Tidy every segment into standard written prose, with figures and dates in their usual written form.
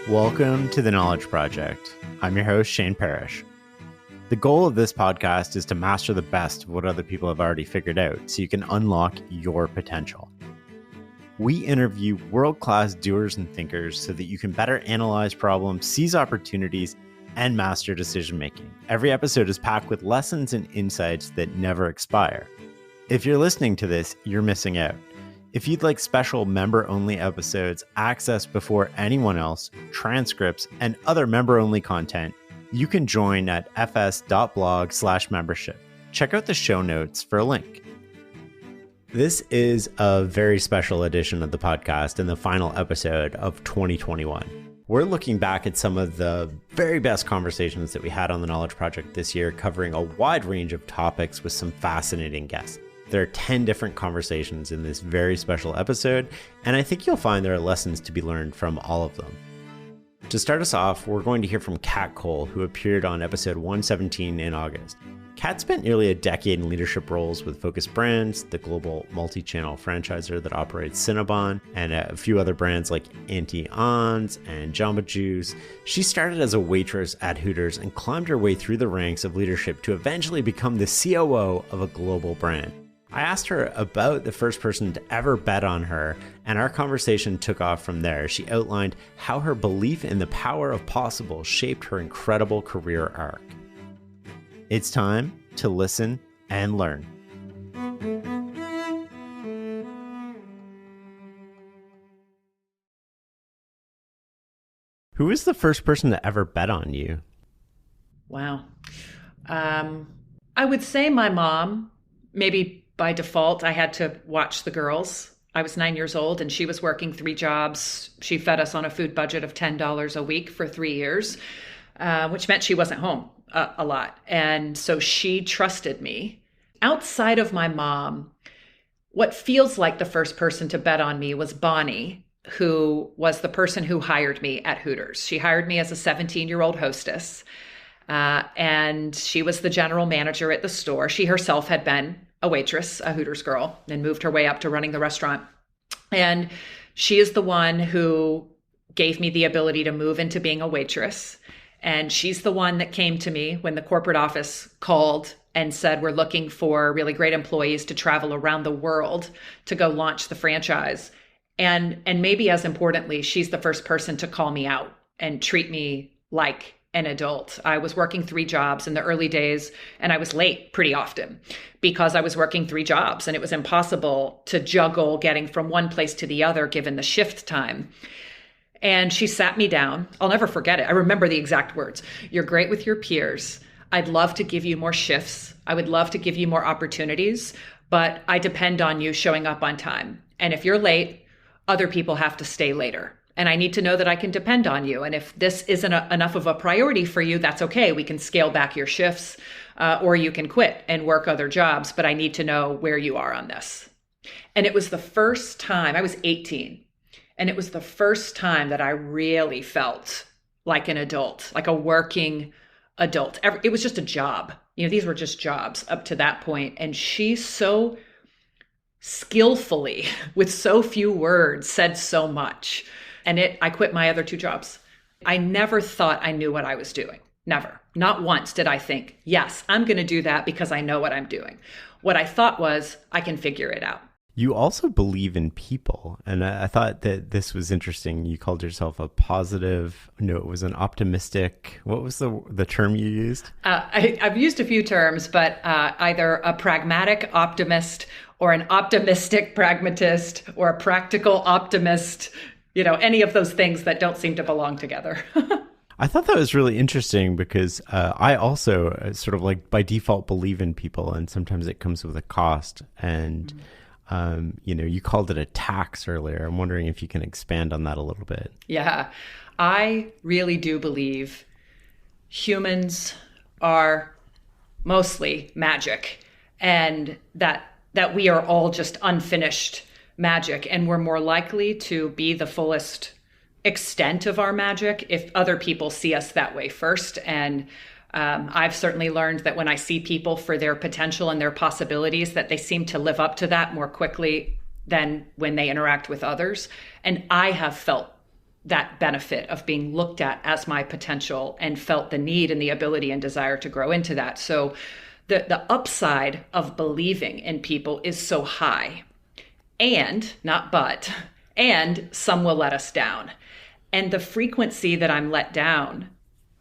Welcome to the Knowledge Project. I'm your host, Shane Parrish. The goal of this podcast is to master the best of what other people have already figured out so you can unlock your potential. We interview world-class doers and thinkers so that you can better analyze problems, seize opportunities, and master decision-making. Every episode is packed with lessons and insights that never expire. If you're listening to this, you're missing out. If you'd like special member-only episodes, access before anyone else, transcripts, and other member-only content, you can join at fs.blog/membership. Check out the show notes for a link. This is a very special edition of the podcast and the final episode of 2021. We're looking back at some of the very best conversations that we had on the Knowledge Project this year, covering a wide range of topics with some fascinating guests. There are 10 different conversations in this very special episode, and I think you'll find there are lessons to be learned from all of them. To start us off, we're going to hear from Kat Cole, who appeared on episode 117 in August. Kat spent nearly a decade in leadership roles with Focus Brands, the global multi-channel franchisor that operates Cinnabon, and a few other brands like Auntie Anne's and Jamba Juice. She started as a waitress at Hooters and climbed her way through the ranks of leadership to eventually become the COO of a global brand. I asked her about the first person to ever bet on her, and our conversation took off from there. She outlined how her belief in the power of possible shaped her incredible career arc. It's time to listen and learn. Who was the first person to ever bet on you? Wow. I would say my mom. Maybe by default, I had to watch the girls. I was 9 years old and she was working 3 jobs. She fed us on a food budget of $10 a week for 3 years, which meant she wasn't home a lot. And so she trusted me. Outside of my mom, what feels like the first person to bet on me was Bonnie, who was the person who hired me at Hooters. She hired me as a 17-year-old hostess. And she was the general manager at the store. She herself had been a waitress, a Hooters girl, and moved her way up to running the restaurant. And she is the one who gave me the ability to move into being a waitress. And she's the one that came to me when the corporate office called and said, we're looking for really great employees to travel around the world to go launch the franchise. And maybe as importantly, she's the first person to call me out and treat me like an adult. I was working 3 jobs in the early days, and I was late pretty often because I was working 3 jobs and it was impossible to juggle getting from one place to the other given the shift time. And she sat me down. I'll never forget it. I remember the exact words. You're great with your peers. I'd love to give you more shifts. I would love to give you more opportunities, but I depend on you showing up on time. And if you're late, other people have to stay later. And I need to know that I can depend on you. And if this isn't enough of a priority for you, that's okay. We can scale back your shifts or you can quit and work other jobs. But I need to know where you are on this. And it was the first time, I was 18. And it was the first time that I really felt like an adult, like a working adult. It was just a job. These were just jobs up to that point. And she so skillfully, with so few words, said so much. And I quit my other 2 jobs. I never thought I knew what I was doing. Never. Not once did I think, yes, I'm going to do that because I know what I'm doing. What I thought was, I can figure it out. You also believe in people. And I thought that this was interesting. You called yourself a positive, no, it was an optimistic. What was the term you used? I've used a few terms, but either a pragmatic optimist or an optimistic pragmatist or a practical optimist. Any of those things that don't seem to belong together. I thought that was really interesting because I also sort of like by default believe in people, and sometimes it comes with a cost. And, you called it a tax earlier. I'm wondering if you can expand on that a little bit. Yeah, I really do believe humans are mostly magic and that we are all just unfinished magic, and we're more likely to be the fullest extent of our magic if other people see us that way first. And I've certainly learned that when I see people for their potential and their possibilities, that they seem to live up to that more quickly than when they interact with others. And I have felt that benefit of being looked at as my potential and felt the need and the ability and desire to grow into that. So the upside of believing in people is so high, and not but, and some will let us down. And the frequency that I'm let down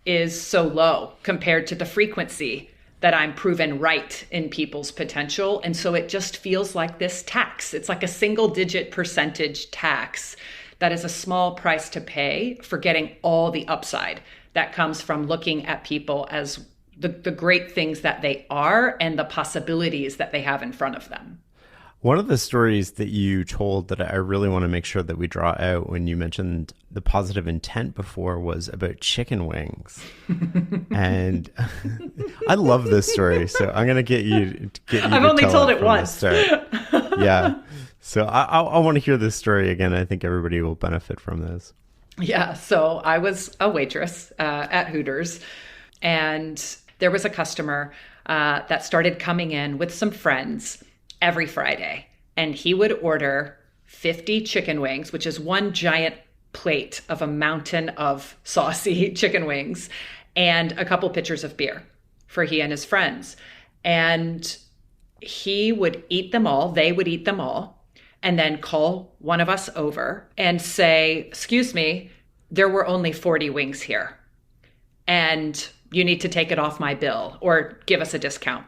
is so low compared to the frequency that I'm proven right in people's potential. And so it just feels like this tax. It's like a single digit percentage tax that is a small price to pay for getting all the upside that comes from looking at people as the great things that they are and the possibilities that they have in front of them. One of the stories that you told that I really want to make sure that we draw out when you mentioned the positive intent before was about chicken wings. And I love this story. So I'm going to get you I've only told it once. Yeah. So I want to hear this story again. I think everybody will benefit from this. Yeah. So I was a waitress at Hooters, and there was a customer that started coming in with some friends every Friday, and he would order 50 chicken wings, which is one giant plate of a mountain of saucy chicken wings, and a couple pitchers of beer for he and his friends. And he would eat them all, they would eat them all, and then call one of us over and say, "Excuse me, there were only 40 wings here, and you need to take it off my bill or give us a discount."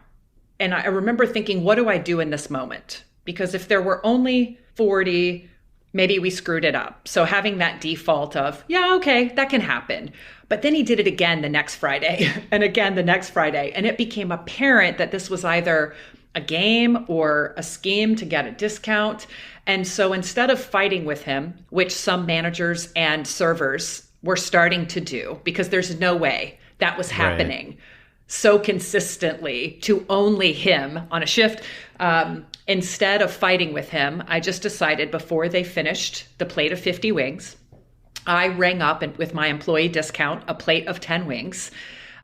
And I remember thinking, what do I do in this moment? Because if there were only 40, maybe we screwed it up. So having that default of, yeah, okay, that can happen. But then he did it again the next Friday and again the next Friday. And it became apparent that this was either a game or a scheme to get a discount. And so instead of fighting with him, which some managers and servers were starting to do, because there's no way that was happening. Right. So consistently to only him on a shift. Instead of fighting with him, I just decided before they finished the plate of 50 wings, I rang up and with my employee discount, a plate of 10 wings,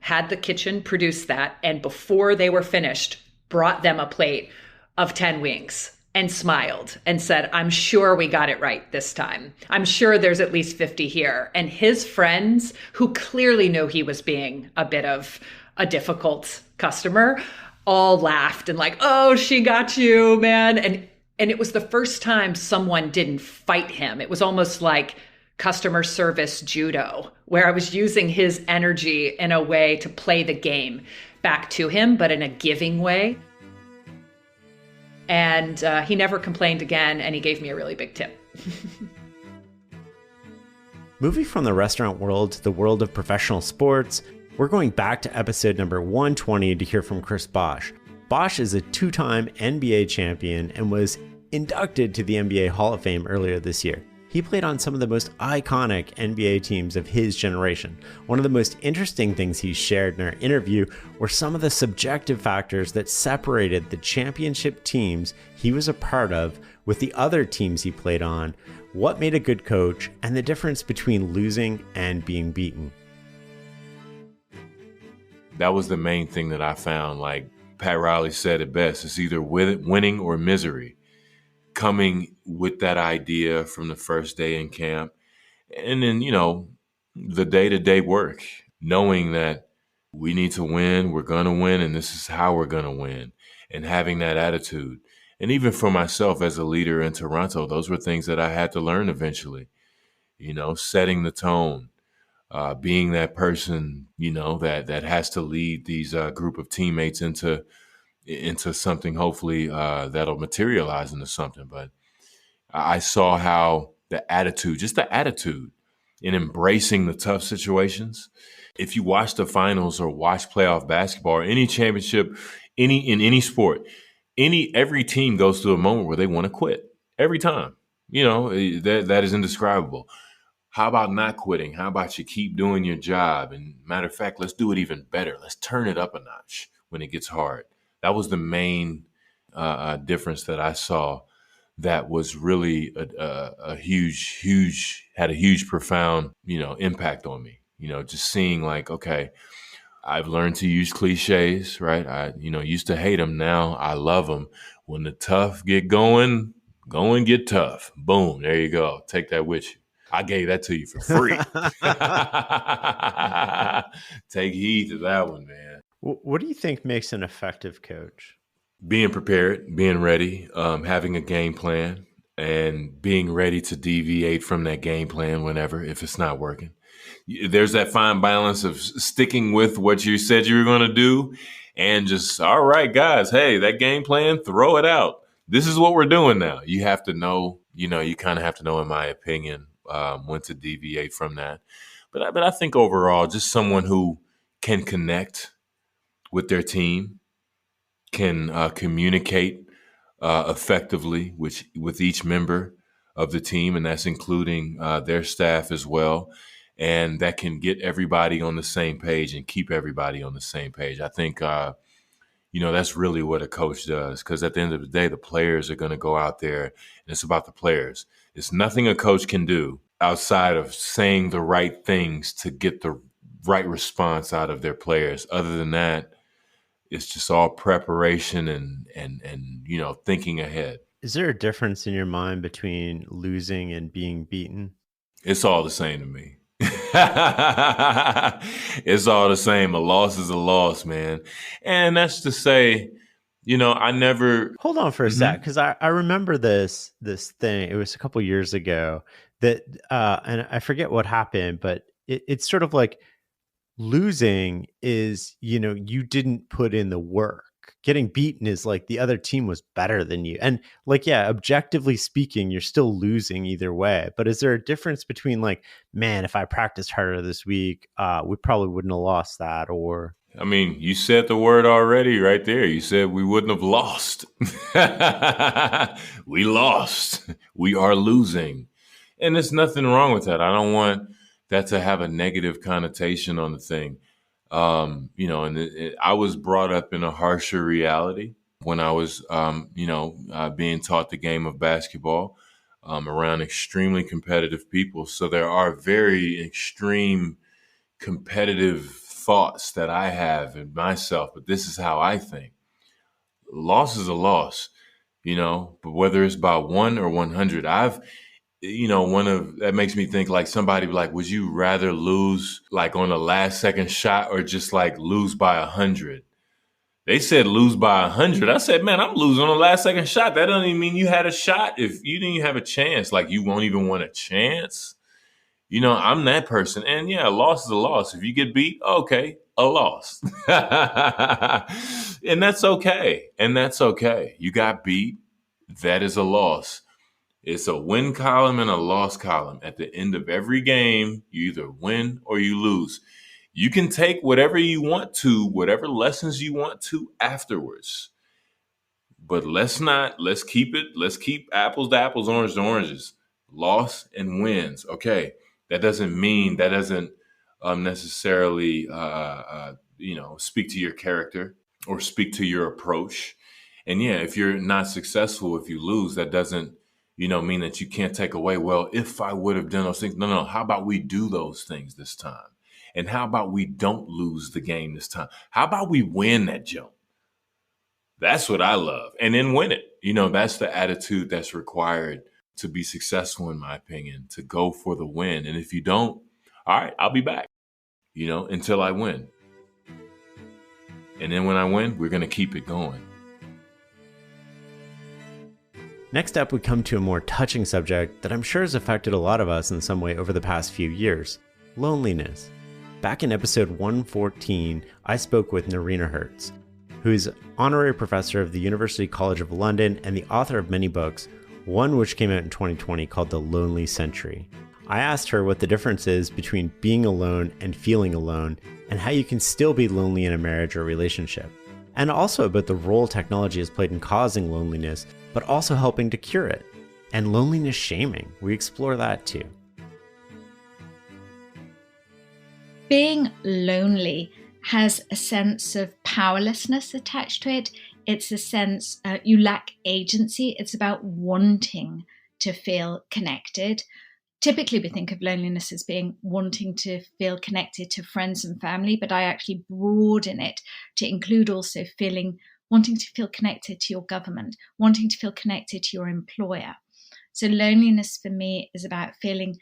had the kitchen produce that, and before they were finished, brought them a plate of 10 wings and smiled and said, "I'm sure we got it right this time. I'm sure there's at least 50 here." And his friends, who clearly knew he was being a bit of a difficult customer, all laughed and like, "Oh, she got you, man." And it was the first time someone didn't fight him. It was almost like customer service judo, where I was using his energy in a way to play the game back to him, but in a giving way. And he never complained again, and he gave me a really big tip. Moving from the restaurant world to the world of professional sports, we're going back to episode number 120 to hear from Chris Bosh. Bosh is a two-time NBA champion and was inducted to the NBA Hall of Fame earlier this year. He played on some of the most iconic NBA teams of his generation. One of the most interesting things he shared in our interview were some of the subjective factors that separated the championship teams he was a part of with the other teams he played on, what made a good coach, and the difference between losing and being beaten. That was the main thing that I found. Like Pat Riley said it best, it's either winning or misery. Coming with that idea from the first day in camp, and then, the day-to-day work, knowing that we need to win, we're going to win, and this is how we're going to win, and having that attitude. And even for myself as a leader in Toronto, those were things that I had to learn eventually, setting the tone. Being that person, that has to lead these group of teammates into something, hopefully that'll materialize into something. But I saw how the attitude in embracing the tough situations. If you watch the finals or watch playoff basketball or any championship, in any sport, every team goes through a moment where they want to quit every time. That is indescribable. How about not quitting? How about you keep doing your job? And matter of fact, let's do it even better. Let's turn it up a notch when it gets hard. That was the main difference that I saw. That was really a huge, had a huge, profound, impact on me. Just seeing like, okay, I've learned to use cliches, right? I, used to hate them. Now I love them. When the tough get going, go and get tough. Boom. There you go. Take that with you. I gave that to you for free. Take heed to that one, man. What do you think makes an effective coach? Being prepared, being ready, having a game plan, and being ready to deviate from that game plan whenever, if it's not working. There's that fine balance of sticking with what you said you were going to do and just, all right, guys, hey, that game plan, throw it out. This is what we're doing now. You have to know, you kind of have to know, in my opinion, when to deviate from that. But I think overall, just someone who can connect with their team, can communicate effectively with each member of the team, and that's including their staff as well, and that can get everybody on the same page and keep everybody on the same page. I think, that's really what a coach does, because at the end of the day, the players are going to go out there, and it's about the players. It's nothing a coach can do outside of saying the right things to get the right response out of their players. Other than that, it's just all preparation and thinking ahead. Is there a difference in your mind between losing and being beaten? It's all the same to me. It's all the same. A loss is a loss, man. And that's to say, I never... Hold on for a sec, because I remember this thing. It was a couple years ago that, and I forget what happened, but it's sort of like losing is, you didn't put in the work. Getting beaten is like the other team was better than you. And like, yeah, objectively speaking, you're still losing either way. But is there a difference between like, man, if I practiced harder this week, we probably wouldn't have lost that? Or, I mean, you said the word already right there. You said we wouldn't have lost. We lost. We are losing. And there's nothing wrong with that. I don't want that to have a negative connotation on the thing. I was brought up in a harsher reality when I was, being taught the game of basketball around extremely competitive people. So there are very extreme competitive thoughts that I have in myself, but this is how I think. Loss is a loss, but whether it's by 1 or 100, that makes me think, like, somebody like, would you rather lose like on the last second shot or just like lose by 100? They said lose by 100. I said, man, I'm losing on the last second shot. That doesn't even mean you had a shot. If you didn't even have a chance, like you won't even want a chance. I'm that person. And yeah, a loss is a loss. If you get beat, okay, a loss. And that's okay. You got beat. That is a loss. It's a win column and a loss column. At the end of every game, you either win or you lose. You can take whatever you want to, whatever lessons you want to afterwards. But let's keep apples to apples, oranges to oranges. Loss and wins. Okay. That doesn't necessarily, speak to your character or speak to your approach. And yeah, if you're not successful, if you lose, that doesn't, mean that you can't take away, well, if I would have done those things. No. How about we do those things this time? And how about we don't lose the game this time? How about we win that jump? That's what I love. And then win it. That's the attitude that's required to be successful, in my opinion, to go for the win. And if you don't, all right, I'll be back, until I win. And then when I win, we're going to keep it going. Next up, we come to a more touching subject that I'm sure has affected a lot of us in some way over the past few years: loneliness. Back in episode 114, I spoke with Nerina Hertz, who is honorary professor of the University College of London and the author of many books, one which came out in 2020 called The Lonely Century. I asked her what the difference is between being alone and feeling alone, and how you can still be lonely in a marriage or relationship. And also about the role technology has played in causing loneliness, but also helping to cure it. And loneliness shaming. We explore that too. Being lonely has a sense of powerlessness attached to it. It's a sense you lack agency. It's about wanting to feel connected. Typically, we think of loneliness as being wanting to feel connected to friends and family, but I actually broaden it to include also wanting to feel connected to your government, wanting to feel connected to your employer. So loneliness for me is about feeling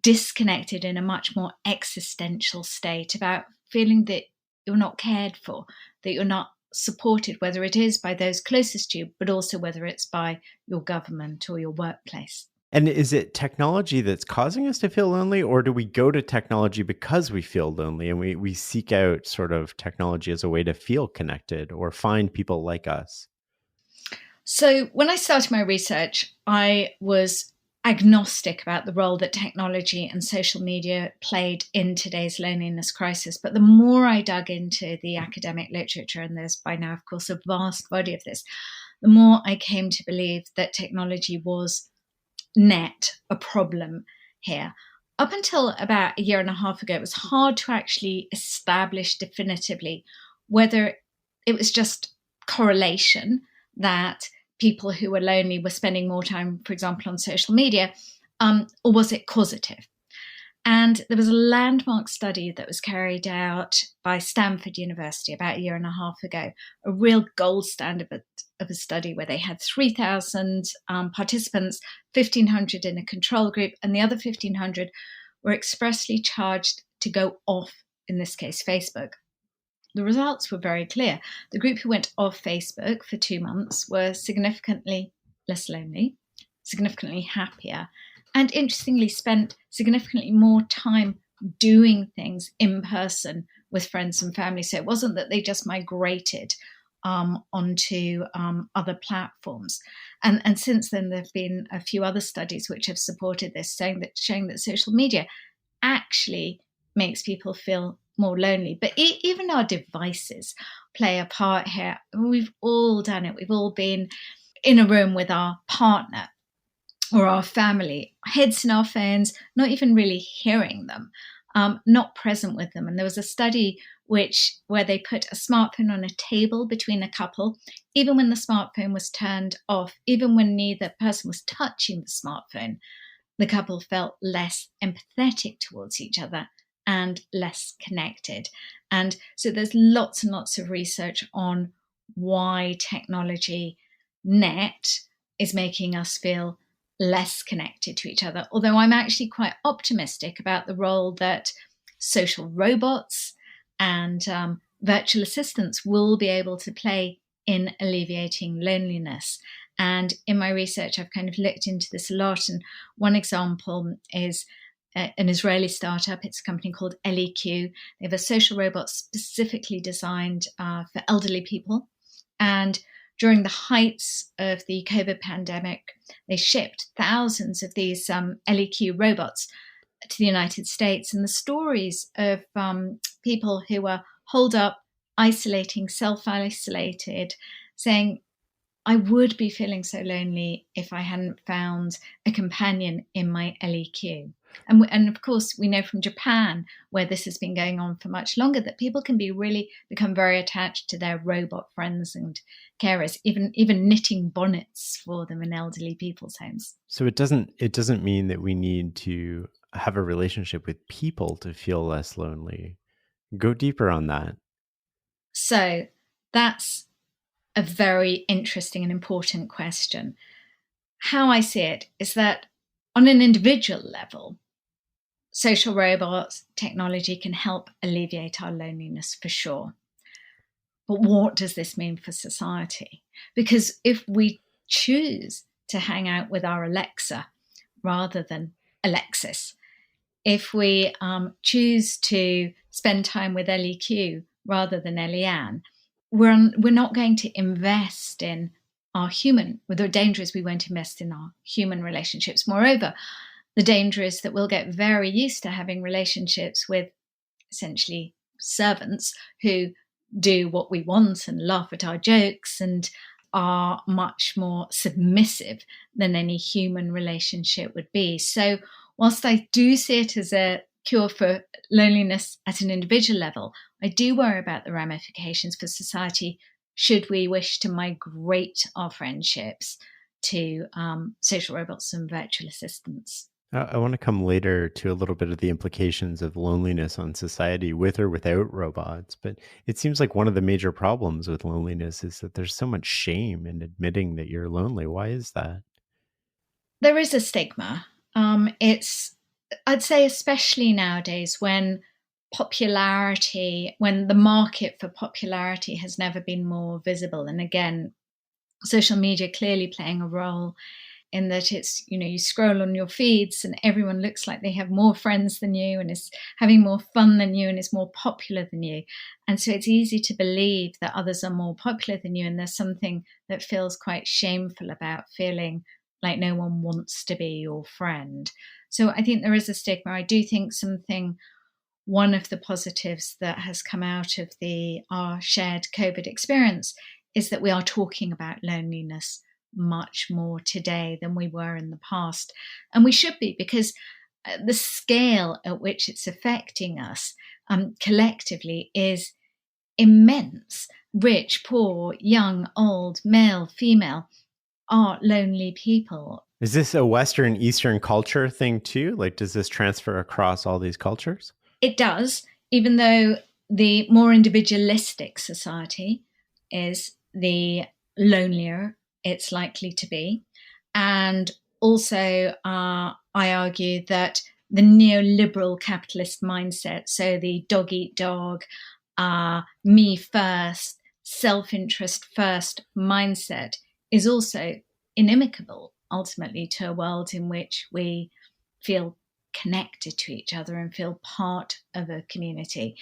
disconnected in a much more existential state, about feeling that you're not cared for, that you're not supported, whether it is by those closest to you, but also whether it's by your government or your workplace. And is it technology that's causing us to feel lonely, or do we go to technology because we feel lonely and we seek out sort of technology as a way to feel connected or find people like us? So when I started my research, I was agnostic about the role that technology and social media played in today's loneliness crisis. But the more I dug into the academic literature, and there's by now, of course, a vast body of this, the more I came to believe that technology was a problem here. Up until about a year and a half ago, it was hard to actually establish definitively whether it was just correlation that people who were lonely were spending more time, for example, on social media, or was it causative? And there was a landmark study that was carried out by Stanford University about a year and a half ago, a real gold standard of a study where they had 3,000 participants, 1,500 in a control group, and the other 1,500 were expressly charged to go off, in this case, Facebook. The results were very clear. The group who went off Facebook for 2 months were significantly less lonely, significantly happier, and interestingly spent significantly more time doing things in person with friends and family. So it wasn't that they just migrated onto other platforms. And since then, there have been a few other studies which have supported this, showing that social media actually makes people feel more lonely. But even our devices play a part here. We've all done it. We've all been in a room with our partner or our family, heads in our phones, not even really hearing them, not present with them. And there was a study where they put a smartphone on a table between a couple, even when the smartphone was turned off, even when neither person was touching the smartphone, the couple felt less empathetic towards each other and less connected. And so there's lots and lots of research on why technology is making us feel less connected to each other. Although I'm actually quite optimistic about the role that social robots and virtual assistants will be able to play in alleviating loneliness. And in my research, I've kind of looked into this a lot. And one example is an Israeli startup. It's a company called LEQ. They have a social robot specifically designed for elderly people. And during the heights of the COVID pandemic, they shipped thousands of these LEQ robots to the United States. And the stories of people who were holed up, isolating, self-isolated, saying, I would be feeling so lonely if I hadn't found a companion in my LEQ. And of course, we know from Japan, where this has been going on for much longer, that people can become very attached to their robot friends and carers, even knitting bonnets for them in elderly people's homes. So it doesn't mean that we need to have a relationship with people to feel less lonely. Go deeper on that. So that's a very interesting and important question. How I see it is that on an individual level, social robots, technology can help alleviate our loneliness for sure. But what does this mean for society? Because if we choose to hang out with our Alexa rather than Alexis, if we choose to spend time with LEQ rather than Eliane, we're not going to invest in the danger is we won't invest in our human relationships. Moreover, the danger is that we'll get very used to having relationships with essentially servants who do what we want and laugh at our jokes and are much more submissive than any human relationship would be. So whilst I do see it as a cure for loneliness at an individual level, I do worry about the ramifications for society should we wish to migrate our friendships to social robots and virtual assistants. I want to come later to a little bit of the implications of loneliness on society with or without robots. But it seems like one of the major problems with loneliness is that there's so much shame in admitting that you're lonely. Why is that? There is a stigma. It's I'd say especially nowadays when the market for popularity has never been more visible. And again, social media clearly playing a role in that it's, you scroll on your feeds and everyone looks like they have more friends than you and is having more fun than you and is more popular than you. And so it's easy to believe that others are more popular than you. And there's something that feels quite shameful about feeling like no one wants to be your friend. So I think there is a stigma. I do think one of the positives that has come out of our shared COVID experience is that we are talking about loneliness much more today than we were in the past. And we should be, because the scale at which it's affecting us collectively is immense. Rich, poor, young, old, male, female are lonely people. Is this a Western, Eastern culture thing too? Like, does this transfer across all these cultures? It does, even though the more individualistic society is, the lonelier it's likely to be. And also, I argue that the neoliberal capitalist mindset, so the dog eat dog, me first, self-interest first mindset, is also inimical ultimately to a world in which we feel connected to each other and feel part of a community.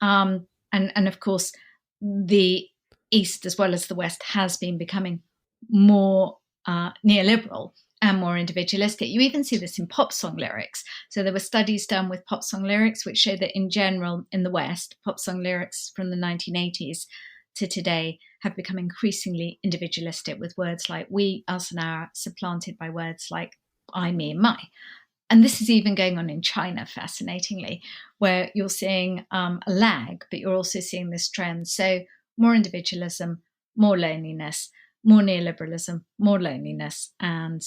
And of course, the East as well as the West has been becoming more neoliberal and more individualistic. You even see this in pop song lyrics. So there were studies done with pop song lyrics which show that in general in the West, pop song lyrics from the 1980s to today have become increasingly individualistic, with words like we, us, and our supplanted by words like I, me, and my. And this is even going on in China, fascinatingly, where you're seeing a lag, but you're also seeing this trend. So more individualism, more loneliness, more neoliberalism, more loneliness, and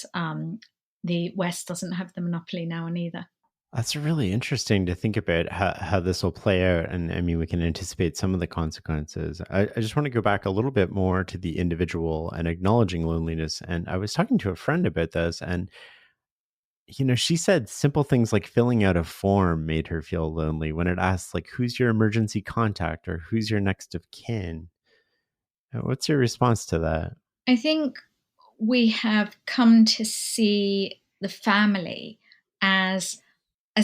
the West doesn't have the monopoly now on either. That's really interesting to think about how this will play out. And I mean, we can anticipate some of the consequences. I just want to go back a little bit more to the individual and acknowledging loneliness. And I was talking to a friend about this, and she said simple things like filling out a form made her feel lonely when it asked, like, who's your emergency contact or who's your next of kin? What's your response to that? I think we have come to see the family as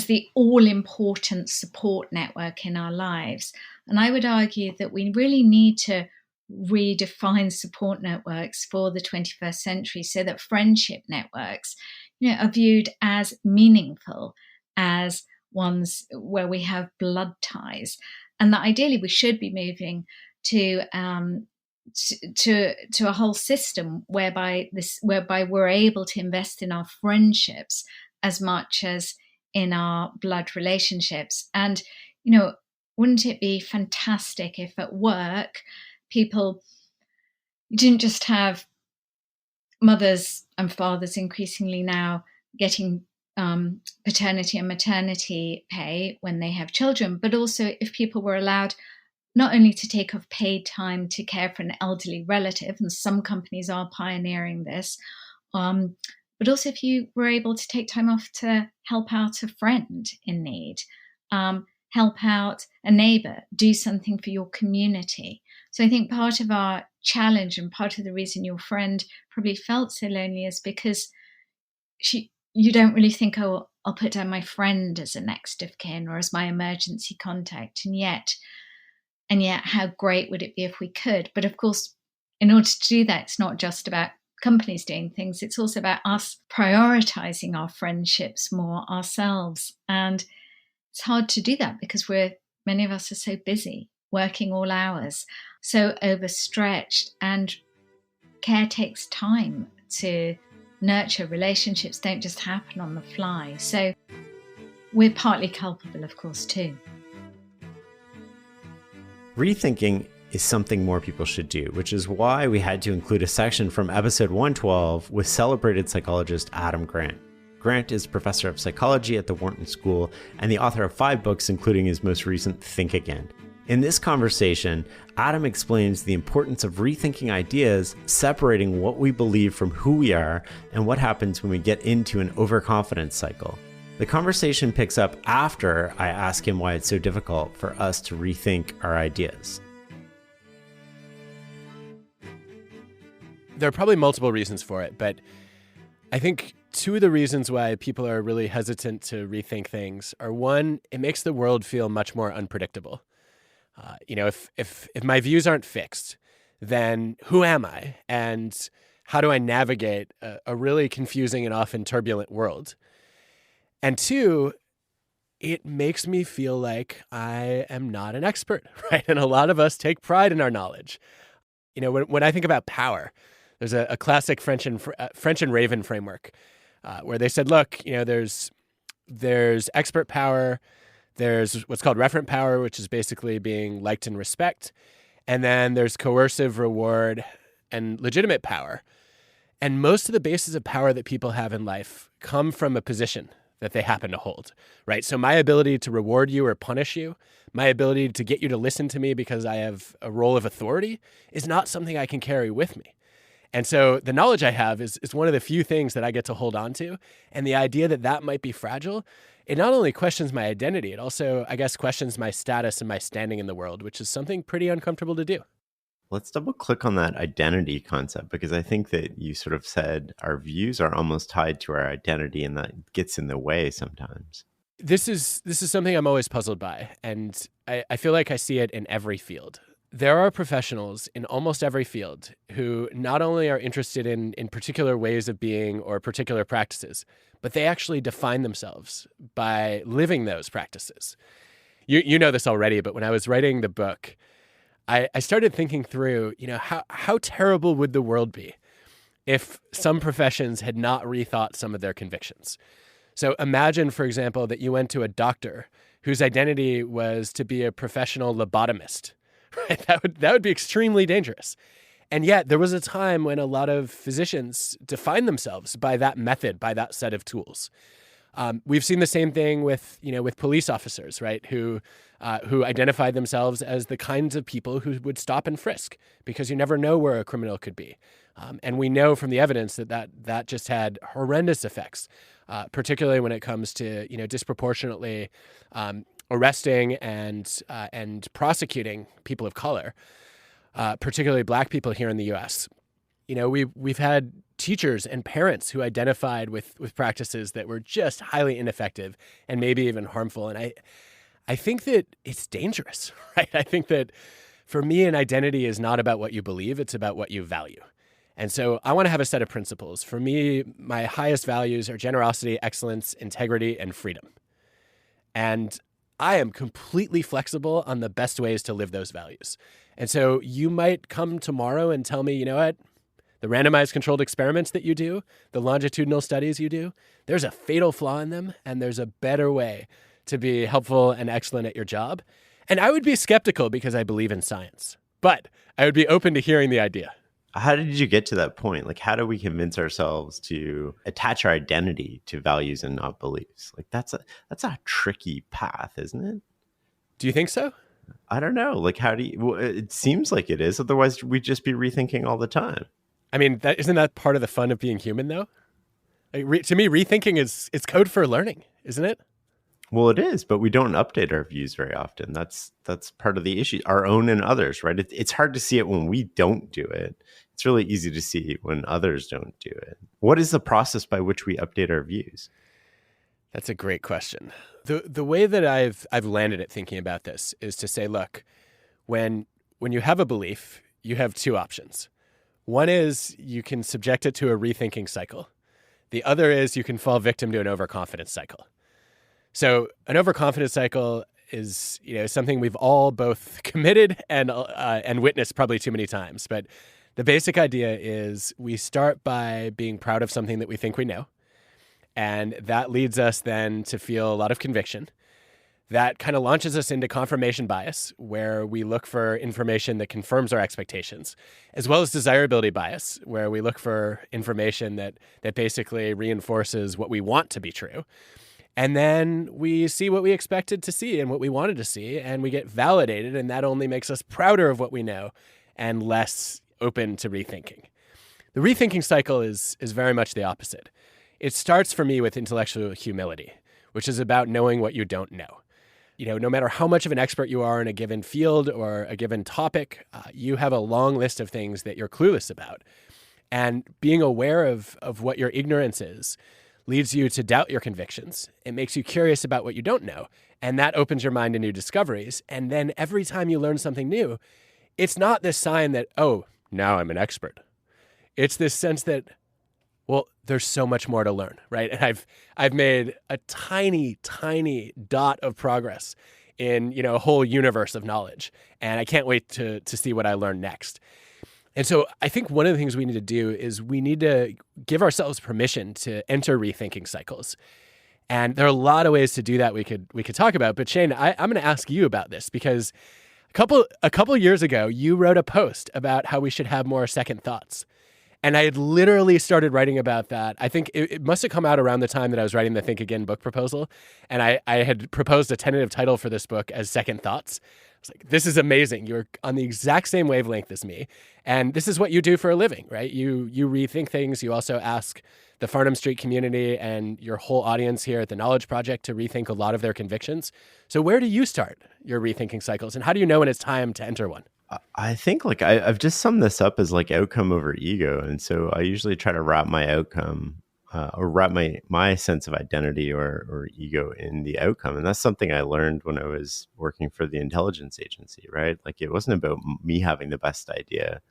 the all-important support network in our lives. And I would argue that we really need to redefine support networks for the 21st century so that friendship networks are viewed as meaningful, as ones where we have blood ties, and that ideally we should be moving to a whole system whereby we're able to invest in our friendships as much as in our blood relationships. And wouldn't it be fantastic if at work people didn't just have mothers and fathers increasingly now getting paternity and maternity pay when they have children, but also if people were allowed not only to take off paid time to care for an elderly relative, and some companies are pioneering this, but also if you were able to take time off to help out a friend in need, help out a neighbor, do something for your community. So I think part of our challenge and part of the reason your friend probably felt so lonely is because you don't really think, oh, I'll put down my friend as a next of kin or as my emergency contact. And yet, how great would it be if we could? But of course, in order to do that, it's not just about companies doing things. It's also about us prioritizing our friendships more ourselves. And it's hard to do that because many of us are so busy, working all hours, so overstretched, and care takes time to nurture. Relationships don't just happen on the fly. So we're partly culpable, of course, too. Rethinking is something more people should do, which is why we had to include a section from episode 112 with celebrated psychologist Adam Grant. Grant is professor of psychology at the Wharton School and the author of 5 books, including his most recent Think Again. In this conversation, Adam explains the importance of rethinking ideas, separating what we believe from who we are, and what happens when we get into an overconfidence cycle. The conversation picks up after I ask him why it's so difficult for us to rethink our ideas. There are probably multiple reasons for it, but I think two of the reasons why people are really hesitant to rethink things are, one, it makes the world feel much more unpredictable. If my views aren't fixed, then who am I? And how do I navigate a really confusing and often turbulent world? And two, it makes me feel like I am not an expert, right? And a lot of us take pride in our knowledge. When I think about power, there's a classic French and Raven framework where they said, look, there's expert power, there's what's called referent power, which is basically being liked and respect, and then there's coercive reward and legitimate power. And most of the bases of power that people have in life come from a position that they happen to hold, right? So my ability to reward you or punish you, my ability to get you to listen to me because I have a role of authority is not something I can carry with me. And so the knowledge I have is one of the few things that I get to hold on to. And the idea that that might be fragile, it not only questions my identity, it also, I guess, questions my status and my standing in the world, which is something pretty uncomfortable to do. Let's double click on that identity concept, because I think that you sort of said our views are almost tied to our identity, and that gets in the way sometimes. This is something I'm always puzzled by, and I feel like I see it in every field. There are professionals in almost every field who not only are interested in particular ways of being or particular practices, but they actually define themselves by living those practices. You know this already, but when I was writing the book, I started thinking through, how terrible would the world be if some professions had not rethought some of their convictions. So imagine, for example, that you went to a doctor whose identity was to be a professional lobotomist, right? That would be extremely dangerous. And yet there was a time when a lot of physicians defined themselves by that method, by that set of tools. We've seen the same thing with police officers, right? Who identify themselves as the kinds of people who would stop and frisk, because you never know where a criminal could be. And we know from the evidence that just had horrendous effects, particularly when it comes to, disproportionately arresting and prosecuting people of color, particularly Black people here in the U.S. We've had teachers and parents who identified with practices that were just highly ineffective and maybe even harmful. And I think that it's dangerous, right? I think that for me, an identity is not about what you believe, it's about what you value. And so I want to have a set of principles. For me, my highest values are generosity, excellence, integrity, and freedom. And I am completely flexible on the best ways to live those values. And so you might come tomorrow and tell me, you know what? The randomized controlled experiments that you do, the longitudinal studies you do, there's a fatal flaw in them, and there's a better way to be helpful and excellent at your job. And I would be skeptical because I believe in science, but I would be open to hearing the idea. How did you get to that point? Like, how do we convince ourselves to attach our identity to values and not beliefs? Like, that's a tricky path, isn't it? Do you think so? I don't know. Like, it seems like it is. Otherwise, we'd just be rethinking all the time. I mean, isn't that part of the fun of being human, though? To me, rethinking it's code for learning, isn't it? Well, it is, but we don't update our views very often. That's part of the issue, our own and others, right? It's hard to see it when we don't do it. It's really easy to see when others don't do it. What is the process by which we update our views? That's a great question. The way that I've landed at thinking about this is to say, look, when you have a belief, you have two options. One is you can subject it to a rethinking cycle. The other is you can fall victim to an overconfidence cycle. So an overconfidence cycle is, something we've all both committed and witnessed probably too many times. But the basic idea is we start by being proud of something that we think we know. And that leads us then to feel a lot of conviction. That kind of launches us into confirmation bias, where we look for information that confirms our expectations, as well as desirability bias, where we look for information that basically reinforces what we want to be true. And then we see what we expected to see and what we wanted to see, and we get validated, and that only makes us prouder of what we know and less open to rethinking. The rethinking cycle is very much the opposite. It starts for me with intellectual humility, which is about knowing what you don't know. No matter how much of an expert you are in a given field or a given topic, you have a long list of things that you're clueless about. And being aware of what your ignorance is leads you to doubt your convictions. It makes you curious about what you don't know. And that opens your mind to new discoveries. And then every time you learn something new, it's not this sign that, oh, now I'm an expert. It's this sense that, well, there's so much more to learn, right? And I've made a tiny, tiny dot of progress in, a whole universe of knowledge. And I can't wait to see what I learn next. And so I think one of the things we need to do is we need to give ourselves permission to enter rethinking cycles. And there are a lot of ways to do that we could talk about. But Shane, I'm going to ask you about this because a couple years ago, you wrote a post about how we should have more second thoughts. And I had literally started writing about that. I think it must have come out around the time that I was writing the Think Again book proposal. And I had proposed a tentative title for this book as Second Thoughts. I was like, this is amazing. You're on the exact same wavelength as me. And this is what you do for a living, right? You rethink things. You also ask the Farnham Street community and your whole audience here at the Knowledge Project to rethink a lot of their convictions. So where do you start your rethinking cycles? And how do you know when it's time to enter one? I think I've just summed this up as outcome over ego. And so I usually try to wrap my outcome or wrap my sense of identity or ego in the outcome. And that's something I learned when I was working for the intelligence agency, right? It wasn't about me having the best idea.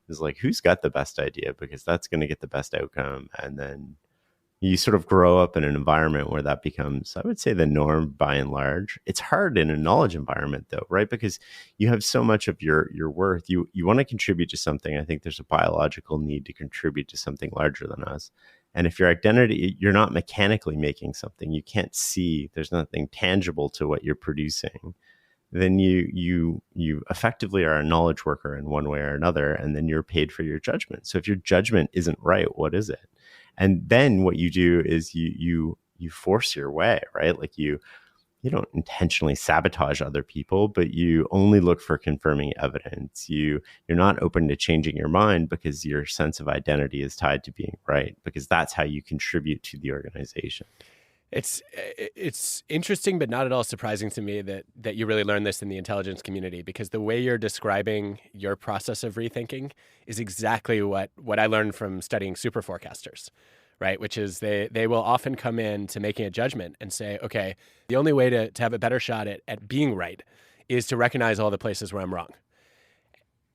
It was who's got the best idea, because that's going to get the best outcome. And then you sort of grow up in an environment where that becomes, I would say, the norm by and large. It's hard in a knowledge environment though, right? Because you have so much of your worth. You want to contribute to something. I think there's a biological need to contribute to something larger than us. And if your identity, you're not mechanically making something, you can't see, there's nothing tangible to what you're producing, then you effectively are a knowledge worker in one way or another, and then you're paid for your judgment. So if your judgment isn't right, what is it? And then what you do is you force your way, right? You don't intentionally sabotage other people, but you only look for confirming evidence. You're not open to changing your mind because your sense of identity is tied to being right, because that's how you contribute to the organization. It's interesting, but not at all surprising to me that you really learned this in the intelligence community, because the way you're describing your process of rethinking is exactly what I learned from studying super forecasters, right? Which is they will often come in to making a judgment and say, okay, the only way to have a better shot at being right is to recognize all the places where I'm wrong.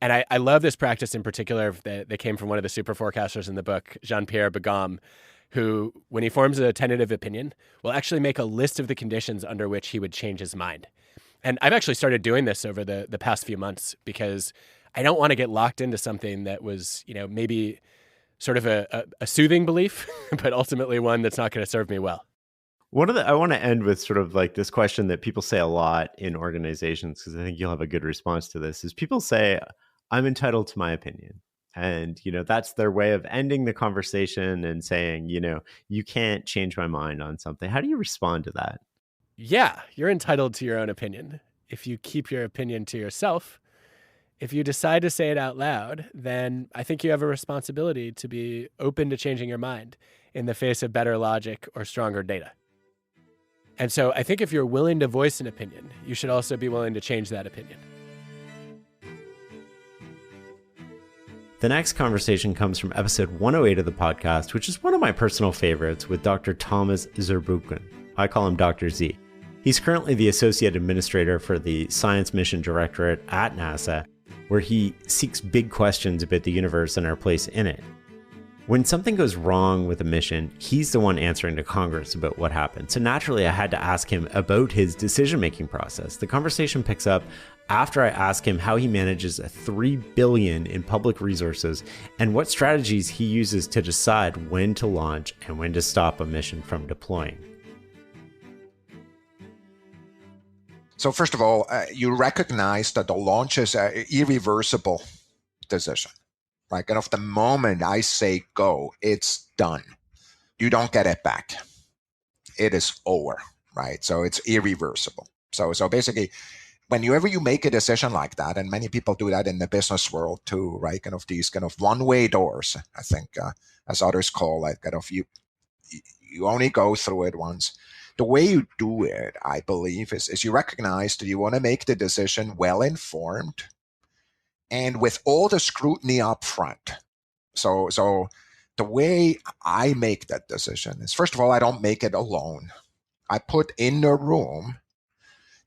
And I love this practice in particular that came from one of the super forecasters in the book, Jean-Pierre Begum, who, when he forms a tentative opinion, will actually make a list of the conditions under which he would change his mind. And I've actually started doing this over the past few months because I don't want to get locked into something that was, maybe sort of a soothing belief, but ultimately one that's not going to serve me well. I want to end with sort of this question that people say a lot in organizations, because I think you'll have a good response to this, is people say, I'm entitled to my opinion. And, that's their way of ending the conversation and saying, you can't change my mind on something. How do you respond to that? Yeah, you're entitled to your own opinion. If you keep your opinion to yourself, if you decide to say it out loud, then I think you have a responsibility to be open to changing your mind in the face of better logic or stronger data. And so I think if you're willing to voice an opinion, you should also be willing to change that opinion. The next conversation comes from episode 108 of the podcast, which is one of my personal favorites, with Dr. Thomas Zurbuchen. I call him Dr. Z. He's currently the Associate Administrator for the Science Mission Directorate at NASA, where he seeks big questions about the universe and our place in it. When something goes wrong with a mission, he's the one answering to Congress about what happened. So naturally, I had to ask him about his decision-making process. The conversation picks up after I ask him how he manages $3 billion in public resources and what strategies he uses to decide when to launch and when to stop a mission from deploying. So first of all, you recognize that the launch is an irreversible decision. Like, and of the moment I say go, it's done. You don't get it back. It is over, right? So it's irreversible. So basically, whenever you make a decision like that, and many people do that in the business world too, right? Kind of these kind of one-way doors, I think, as others call it, kind of you only go through it once. the way you do it, I believe, is you recognize that you want to make the decision well informed and with all the scrutiny up front. So the way I make that decision is, first of all, I don't make it alone. I put in the room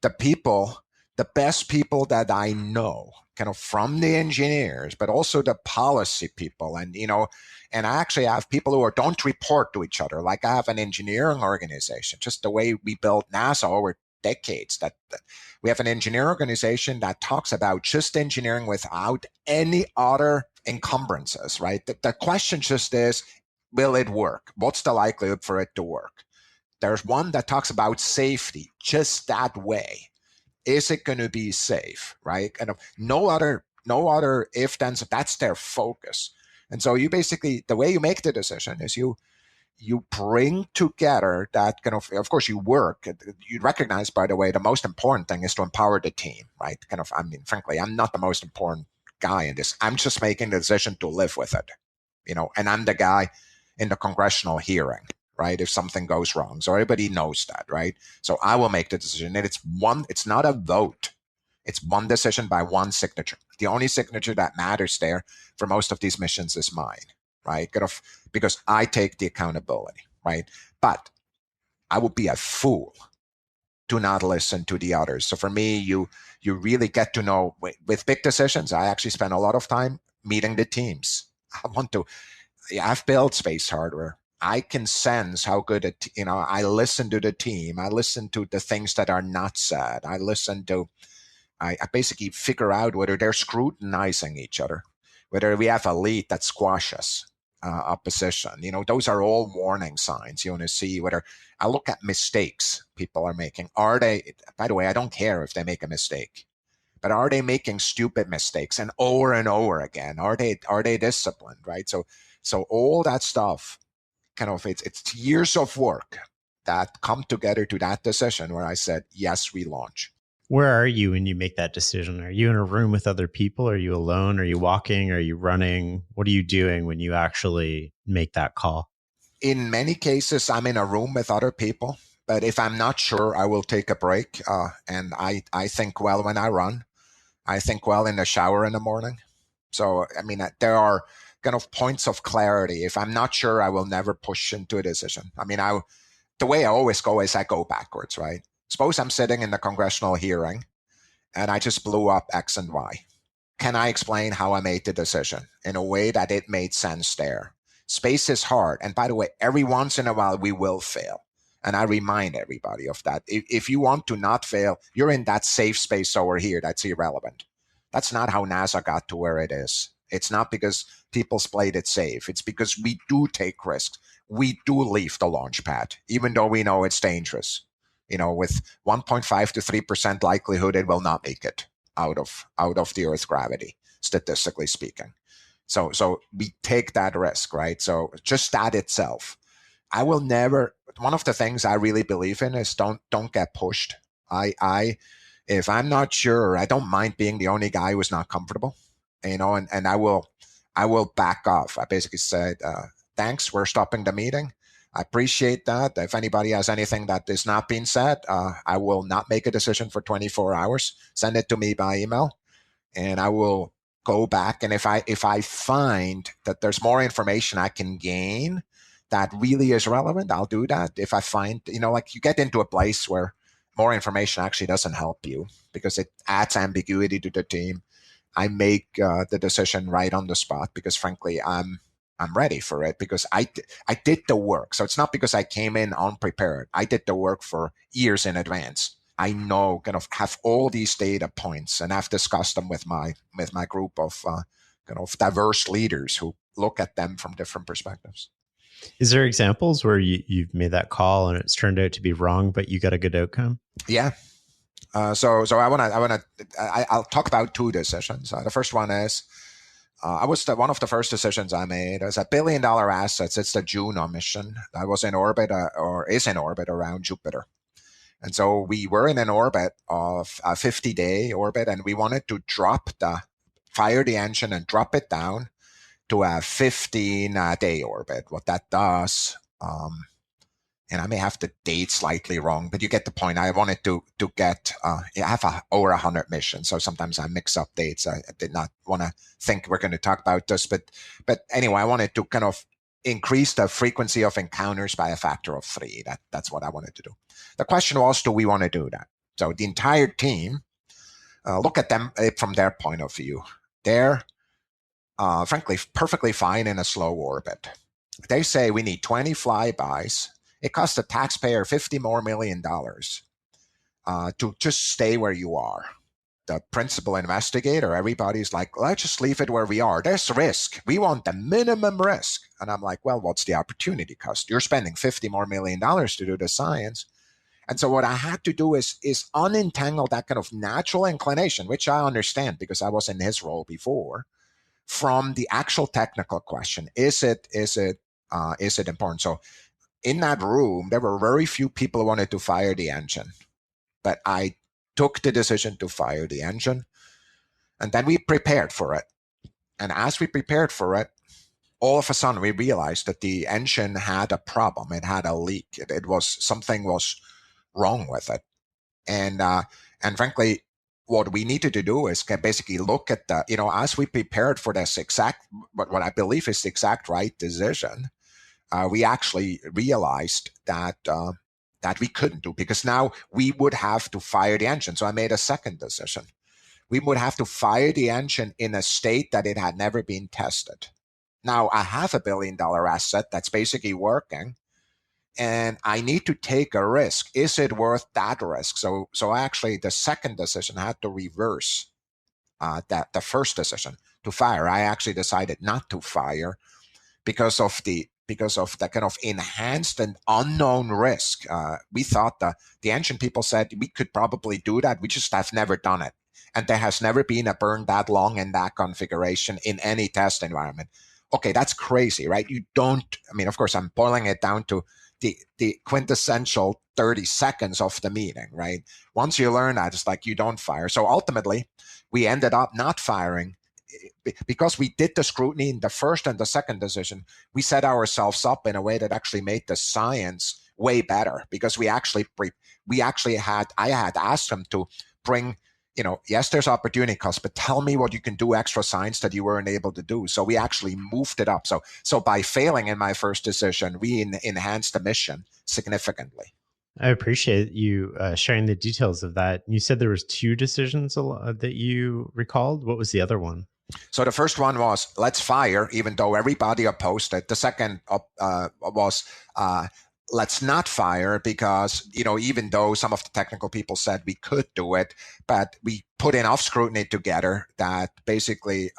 the people, the best people that I know, kind of from the engineers, but also the policy people. And, and I actually have people who don't report to each other. Like I have an engineering organization, just the way we built NASA over decades, that we have an engineering organization that talks about just engineering without any other encumbrances, right? The question just is, will it work? What's the likelihood for it to work? There's one that talks about safety just that way. Is it going to be safe, right? Kind of no other if then, so that's their focus. And so you basically, the way you make the decision is you bring together that kind of course you work. You recognize, by the way, the most important thing is to empower the team, right? Kind of, I mean, frankly, I'm not the most important guy in this. I'm just making the decision to live with it, and I'm the guy in the congressional hearing, right? If something goes wrong. So everybody knows that, right? So I will make the decision. And it's not a vote. It's one decision by one signature. The only signature that matters there for most of these missions is mine, right? Kind of, because I take the accountability, right? But I would be a fool to not listen to the others. So for me, you really get to know, with big decisions, I actually spend a lot of time meeting the teams. I've built space hardware. I can sense how good it, I listen to the team. I listen to the things that are not said. I basically figure out whether they're scrutinizing each other, whether we have a lead that squashes opposition. Those are all warning signs. You want to see whether I look at mistakes people are making. By the way, I don't care if they make a mistake, but are they making stupid mistakes and over again? Are they disciplined, right? So all that stuff, kind of, it's years of work that come together to that decision where I said, yes, we launch. Where are you when you make that decision? Are you in a room with other people? Are you alone? Are you walking? Are you running? What are you doing when you actually make that call? In many cases, I'm in a room with other people. But if I'm not sure, I will take a break. And I think well when I run. I think well in the shower in the morning. So, I mean, there are kind of points of clarity. If I'm not sure, I will never push into a decision. I mean, the way I always go is I go backwards, right? Suppose I'm sitting in the congressional hearing and I just blew up X and Y. Can I explain how I made the decision in a way that it made sense there? Space is hard. And by the way, every once in a while, we will fail. And I remind everybody of that. If you want to not fail, you're in that safe space over here. That's irrelevant. That's not how NASA got to where it is. It's not because people played it safe. It's because we do take risks. We do leave the launch pad, even though we know it's dangerous. With 1.5 to 3% likelihood, it will not make it out of the Earth's gravity, statistically speaking. So we take that risk, right? So just that itself, I will never. One of the things I really believe in is don't get pushed. If I'm not sure, I don't mind being the only guy who's not comfortable, and I will back off. I basically said, thanks, we're stopping the meeting. I appreciate that. If anybody has anything that is not being said, I will not make a decision for 24 hours. Send it to me by email, and I will go back. And if I find that there's more information I can gain that really is relevant, I'll do that. If I find, like you get into a place where more information actually doesn't help you because it adds ambiguity to the team, I make the decision right on the spot because frankly, I'm ready for it because I did the work. So it's not because I came in unprepared. I did the work for years in advance. I know, kind of have all these data points, and I've discussed them with my group of kind of diverse leaders who look at them from different perspectives. Is there examples where you've made that call and it's turned out to be wrong, but you got a good outcome? Yeah. So I'll talk about two decisions. The first one is one of the first decisions I made. It was $1 billion assets. It's the Juno mission that was in orbit or is in orbit around Jupiter. And so we were in an orbit of a 50-day orbit, and we wanted to fire the engine and drop it down to a 15-day orbit. What that does, and I may have the date slightly wrong, but you get the point. I wanted to get, I have over 100 missions, so sometimes I mix up dates. I did not want to think we're going to talk about this, but anyway, I wanted to kind of increase the frequency of encounters by a factor of 3. That's what I wanted to do. The question was, do we want to do that? So the entire team, look at them from their point of view. They're, frankly, perfectly fine in a slow orbit. They say we need 20 flybys. It costs the taxpayer $50 million to just stay where you are. The principal investigator, everybody's like, let's just leave it where we are. There's risk. We want the minimum risk. And I'm like, well, what's the opportunity cost? You're spending $50 million to do the science. And so what I had to do is unentangle that kind of natural inclination, which I understand because I was in his role before, from the actual technical question. Is it important? So in that room, there were very few people who wanted to fire the engine, but I took the decision to fire the engine, and then we prepared for it. And as we prepared for it, all of a sudden we realized that the engine had a problem. It had a leak. Something was wrong with it. And frankly, what we needed to do is basically look at as we prepared for this what I believe is the exact right decision, we actually realized that we couldn't do, because now we would have to fire the engine. So I made a second decision. We would have to fire the engine in a state that it had never been tested. Now I have $1 billion asset that's basically working, and I need to take a risk. Is it worth that risk? So actually the second decision had to reverse the first decision to fire. I actually decided not to fire because of the kind of enhanced and unknown risk. We thought the engine people said we could probably do that. We just have never done it. And there has never been a burn that long in that configuration in any test environment. Okay, that's crazy, right? Of course, I'm boiling it down to the quintessential 30 seconds of the meeting, right? Once you learn that, it's like you don't fire. So ultimately, we ended up not firing because we did the scrutiny in the first and the second decision. We set ourselves up in a way that actually made the science way better, because I had asked them to bring, yes, there's opportunity cost, but tell me what you can do extra science that you weren't able to do. So we actually moved it up. So by failing in my first decision, we enhanced the mission significantly. I appreciate you sharing the details of that. You said there was 2 decisions that you recalled. What was the other one? So the first one was, let's fire, even though everybody opposed it. The second was, let's not fire, because, even though some of the technical people said we could do it, but we put enough scrutiny together that basically,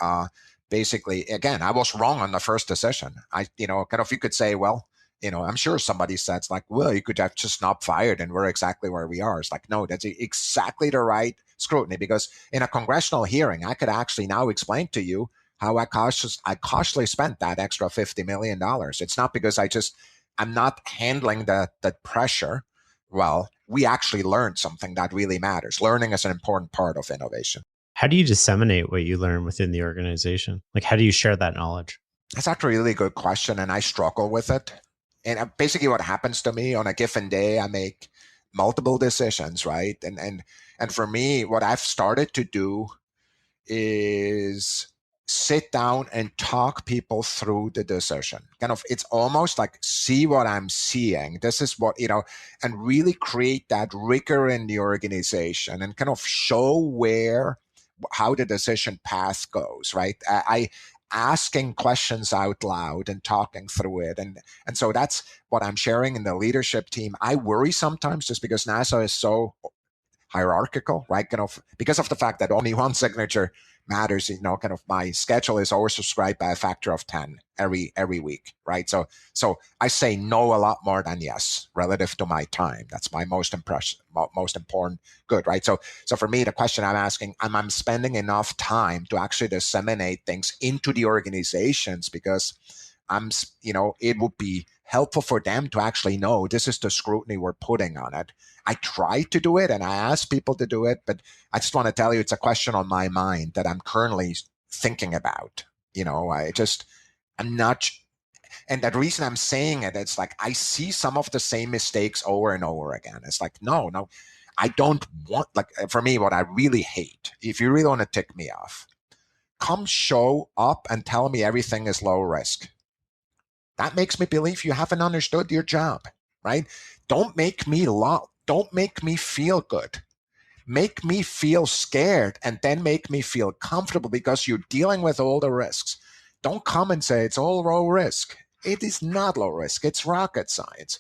again, I was wrong on the first decision. You could say, well, I'm sure somebody said, it's like, well, you could have just not fired and we're exactly where we are. It's like, no, that's exactly the right scrutiny, because in a congressional hearing, I could actually now explain to you how I cautiously spent that extra $50 million. It's not because I'm not handling the pressure well. We actually learned something that really matters. Learning is an important part of innovation. How do you disseminate what you learn within the organization? Like, how do you share that knowledge? That's actually a really good question, and I struggle with it. And basically what happens to me on a given day, I make multiple decisions, right? And for me, what I've started to do is sit down and talk people through the decision. It's almost like, see what I'm seeing. This is what, and really create that rigor in the organization and kind of show how the decision path goes, right? I asking questions out loud and talking through it. And so that's what I'm sharing in the leadership team. I worry sometimes just because NASA is so hierarchical, right? Because of the fact that only one signature matters, my schedule is oversubscribed by a factor of 10 every week, right? So I say no a lot more than yes relative to my time. That's my most important good, right? So for me, the question I'm asking, I'm spending enough time to actually disseminate things into the organizations, because it would be helpful for them to actually know this is the scrutiny we're putting on it. I try to do it and I ask people to do it, but I just want to tell you, it's a question on my mind that I'm currently thinking about. I'm not, And the reason I'm saying it, it's like I see some of the same mistakes over and over again. It's like, no, I don't want, like, for me, what I really hate, if you really want to tick me off, come show up and tell me everything is low risk. That makes me believe you haven't understood your job, right? Don't make me feel good. Make me feel scared, and then make me feel comfortable because you're dealing with all the risks. Don't come and say it's all low risk. It is not low risk. It's rocket science.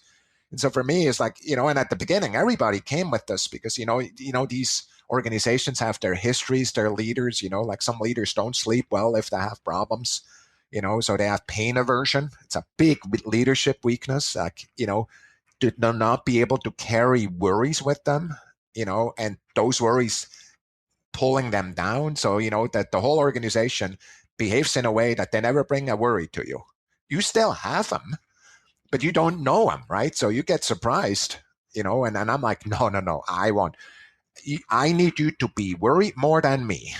And so for me, it's like, and at the beginning, everybody came with this because, these organizations have their histories, their leaders, like some leaders don't sleep well if they have problems, so they have pain aversion. It's a big leadership weakness, like, to not be able to carry worries with them, and those worries pulling them down. So, that the whole organization behaves in a way that they never bring a worry to you. You still have them, but you don't know them, right? So you get surprised, and I'm like, no, I need you to be worried more than me.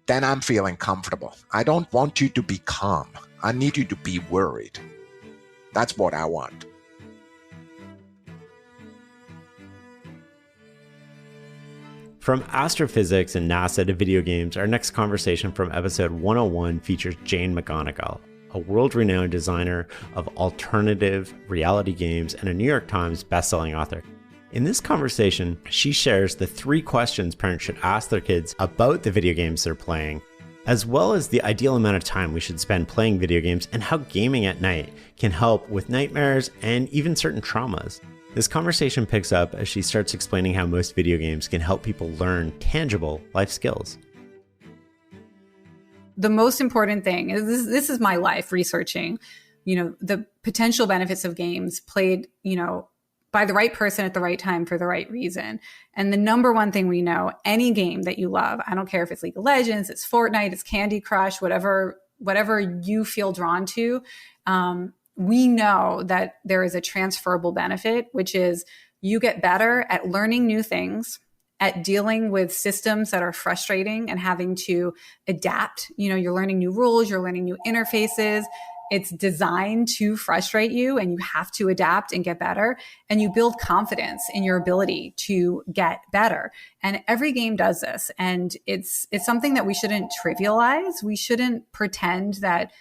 Then I'm feeling comfortable. I don't want you to be calm. I need you to be worried. That's what I want. From astrophysics and NASA to video games, our next conversation from episode 101 features Jane McGonigal, a world-renowned designer of alternative reality games and a New York Times bestselling author. In this conversation, she shares the 3 questions parents should ask their kids about the video games they're playing, as well as the ideal amount of time we should spend playing video games and how gaming at night can help with nightmares and even certain traumas. This conversation picks up as she starts explaining how most video games can help people learn tangible life skills. The most important thing is this is my life researching, the potential benefits of games played, by the right person at the right time for the right reason. And the number one thing we know, any game that you love, I don't care if it's League of Legends, it's Fortnite, it's Candy Crush, whatever you feel drawn to, we know that there is a transferable benefit, which is you get better at learning new things, at dealing with systems that are frustrating and having to adapt. You're learning new rules, you're learning new interfaces. It's designed to frustrate you, and you have to adapt and get better. And you build confidence in your ability to get better. And every game does this. And it's something that we shouldn't trivialize. We shouldn't pretend that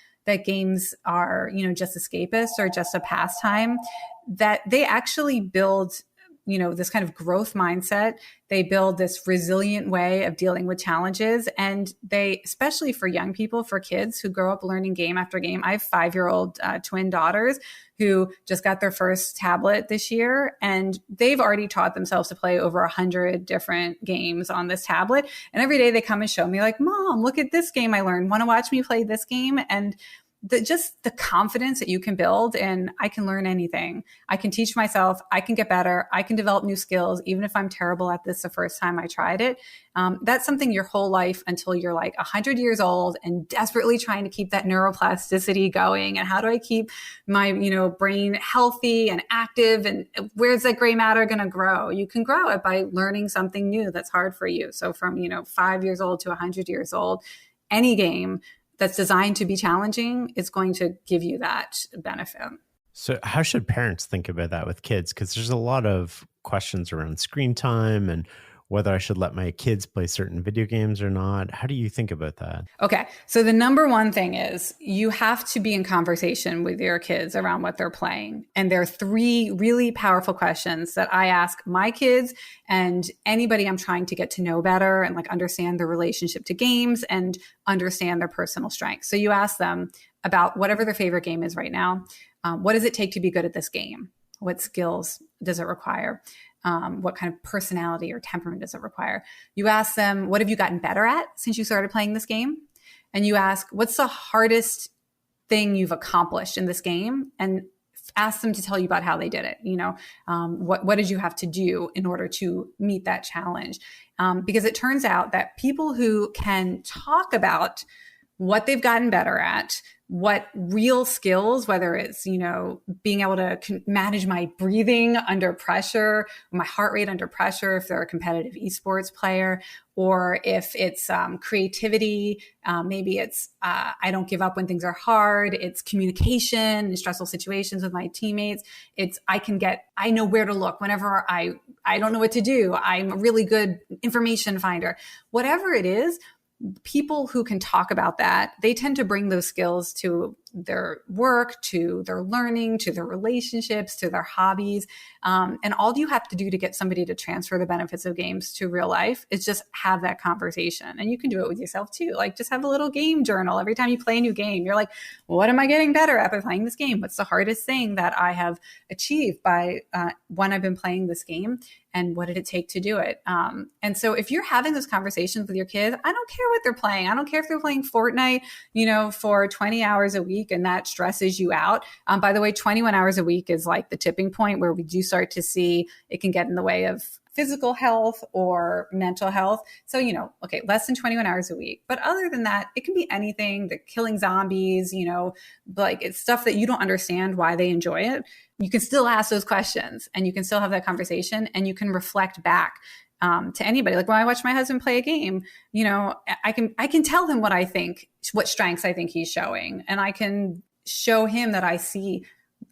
games are, just escapist or just a pastime, that they actually build, this kind of growth mindset. They build this resilient way of dealing with challenges. And they, especially for young people, for kids who grow up learning game after game. I have 5-year-old twin daughters who just got their first tablet this year, and they've already taught themselves to play over 100 different games on this tablet. And every day they come and show me like, Mom, look at this game I learned. Want to watch me play this game? And just the confidence that you can build, and I can learn anything. I can teach myself. I can get better. I can develop new skills, even if I'm terrible at this the first time I tried it. That's something your whole life until you're like 100 years old and desperately trying to keep that neuroplasticity going. And how do I keep my, brain healthy and active? And where's that gray matter going to grow? You can grow it by learning something new that's hard for you. So from, 5 years old to 100 years old, any game that's designed to be challenging is going to give you that benefit. So how should parents think about that with kids? Because there's a lot of questions around screen time and whether I should let my kids play certain video games or not. How do you think about that? Okay. So the number one thing is you have to be in conversation with your kids around what they're playing. And there are 3 really powerful questions that I ask my kids and anybody I'm trying to get to know better and understand their relationship to games and understand their personal strengths. So you ask them about whatever their favorite game is right now. What does it take to be good at this game? What skills does it require? What kind of personality or temperament does it require? You ask them, what have you gotten better at since you started playing this game? And you ask, what's the hardest thing you've accomplished in this game? And ask them to tell you about how they did it. What did you have to do in order to meet that challenge? Because it turns out that people who can talk about what they've gotten better at, what real skills, whether it's, being able to manage my breathing under pressure, my heart rate under pressure, if they're a competitive esports player, or if it's creativity, maybe it's I don't give up when things are hard, it's communication in stressful situations with my teammates, it's I know where to look whenever I don't know what to do, I'm a really good information finder. Whatever it is, people who can talk about that, they tend to bring those skills to their work, to their learning, to their relationships, to their hobbies. And all you have to do to get somebody to transfer the benefits of games to real life is just have that conversation. And you can do it with yourself too. Like, just have a little game journal. Every time you play a new game, you're like, what am I getting better at by playing this game? What's the hardest thing that I have achieved by when I've been playing this game? And what did it take to do it? And so if you're having those conversations with your kids, I don't care what they're playing. I don't care if they're playing Fortnite, for 20 hours a week and that stresses you out. By the way, 21 hours a week is like the tipping point where we do start to see it can get in the way of physical health or mental health. So, less than 21 hours a week. But other than that, it can be anything, the killing zombies, like it's stuff that you don't understand why they enjoy it. You can still ask those questions and you can still have that conversation and you can reflect back to anybody. Like when I watch my husband play a game, I can tell him what I think, what strengths I think he's showing. And I can show him that I see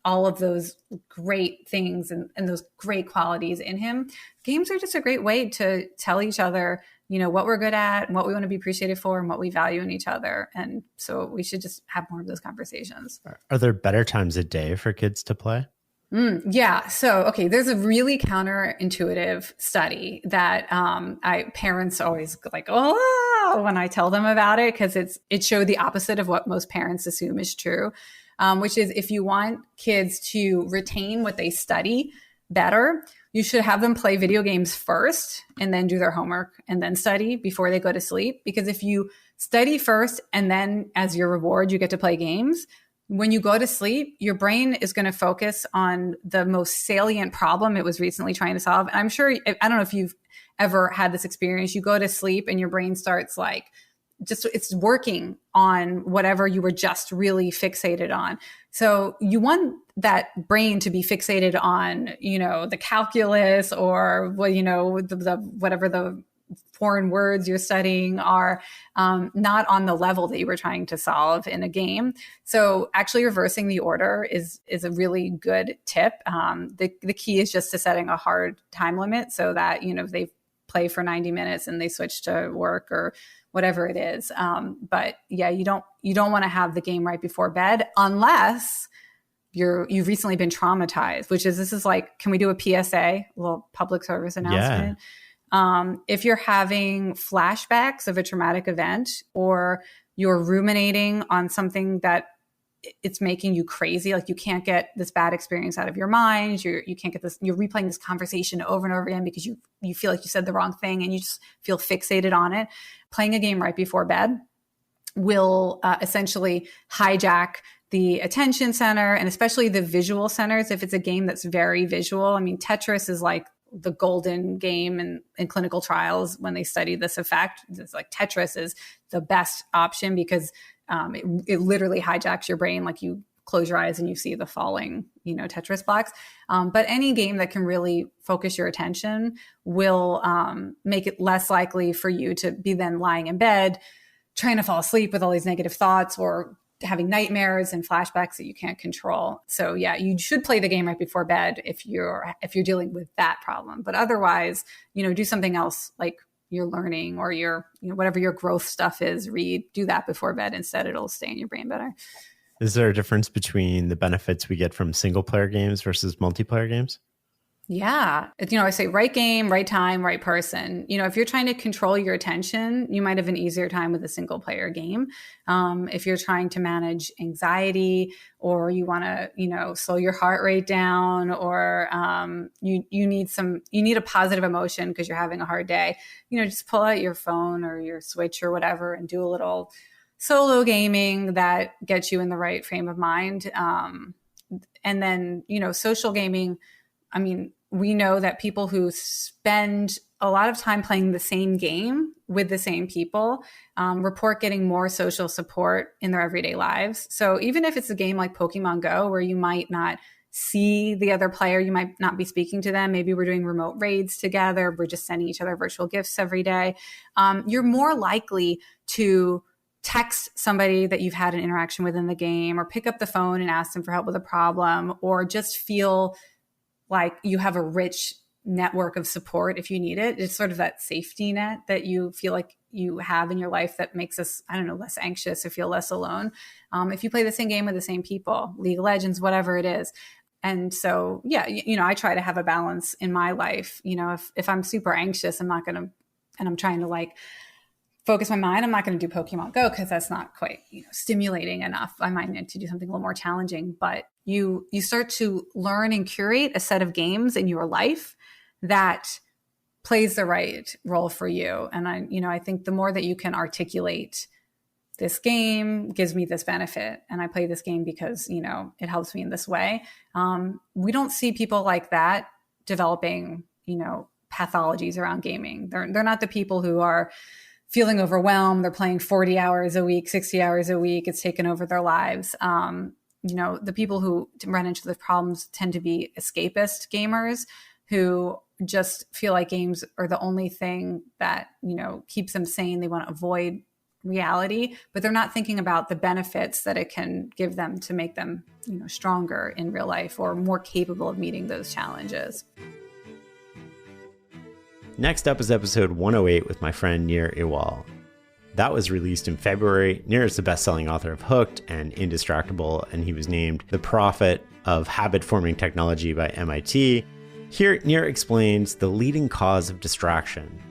all of those great things and those great qualities in him. Games are just a great way to tell each other, what we're good at and what we want to be appreciated for and what we value in each other. And so we should just have more of those conversations. Are there better times a day for kids to play? Yeah. So, there's a really counterintuitive study that parents always like, when I tell them about it, because it showed the opposite of what most parents assume is true, which is if you want kids to retain what they study better, you should have them play video games first and then do their homework and then study before they go to sleep. Because if you study first and then as your reward, you get to play games, when you go to sleep, your brain is going to focus on the most salient problem it was recently trying to solve. And I'm sure, I don't know if you've ever had this experience. You go to sleep and your brain starts it's working on whatever you were just really fixated on. So you want that brain to be fixated on, the calculus or, whatever the foreign words you're studying are, not on the level that you were trying to solve in a game. So actually reversing the order is a really good tip. The key is just to setting a hard time limit so that, if they play for 90 minutes and they switch to work or whatever it is. But yeah, you don't want to have the game right before bed unless you've recently been traumatized, this is like, can we do a PSA, a little public service announcement? Yeah. If you're having flashbacks of a traumatic event or you're ruminating on something that it's making you crazy, like you can't get this bad experience out of your mind, you can't get this, you're replaying this conversation over and over again because you feel like you said the wrong thing and you just feel fixated on it, playing a game right before bed will essentially hijack the attention center and especially the visual centers. If it's a game that's very visual, Tetris is like the golden game in clinical trials when they study this effect. It's like Tetris is the best option because it literally hijacks your brain. Like you close your eyes and you see the falling, Tetris blocks. But any game that can really focus your attention will make it less likely for you to be then lying in bed trying to fall asleep with all these negative thoughts or having nightmares and flashbacks that you can't control. So yeah, you should play the game right before bed if you're dealing with that problem. But otherwise, do something else like you're learning or your, whatever your growth stuff is, do that before bed instead. It'll stay in your brain better. Is there a difference between the benefits we get from single player games versus multiplayer games? Yeah. I say right game, right time, right person. If you're trying to control your attention, you might have an easier time with a single player game. If you're trying to manage anxiety or you want to, slow your heart rate down or you need a positive emotion because you're having a hard day, just pull out your phone or your Switch or whatever and do a little solo gaming that gets you in the right frame of mind. And then, social gaming, we know that people who spend a lot of time playing the same game with the same people report getting more social support in their everyday lives. So even if it's a game like Pokemon Go, where you might not see the other player, you might not be speaking to them, maybe we're doing remote raids together, we're just sending each other virtual gifts every day, you're more likely to text somebody that you've had an interaction with in the game, or pick up the phone and ask them for help with a problem, or just feel like you have a rich network of support if you need it. It's sort of that safety net that you feel like you have in your life that makes us, I don't know, less anxious or feel less alone. If you play the same game with the same people, League of Legends, whatever it is. And so, yeah, I try to have a balance in my life. If I'm super anxious, I'm not going to, and I'm trying to like focus my mind, I'm not going to do Pokemon Go because that's not quite, stimulating enough. I might need to do something a little more challenging, but you start to learn and curate a set of games in your life that plays the right role for you. And I think the more that you can articulate, this game gives me this benefit, and I play this game because, it helps me in this way. We don't see people like that developing, pathologies around gaming. They're not the people who are feeling overwhelmed. They're playing 40 hours a week, 60 hours a week. It's taken over their lives. The people who run into the problems tend to be escapist gamers who just feel like games are the only thing that, keeps them sane. They want to avoid reality, but they're not thinking about the benefits that it can give them to make them, stronger in real life or more capable of meeting those challenges. Next up is episode 108 with my friend Nir Ewald. That was released in February. Nir is the best-selling author of Hooked and Indistractable, and he was named the prophet of habit-forming technology by MIT. Here, Nir explains the leading cause of distraction.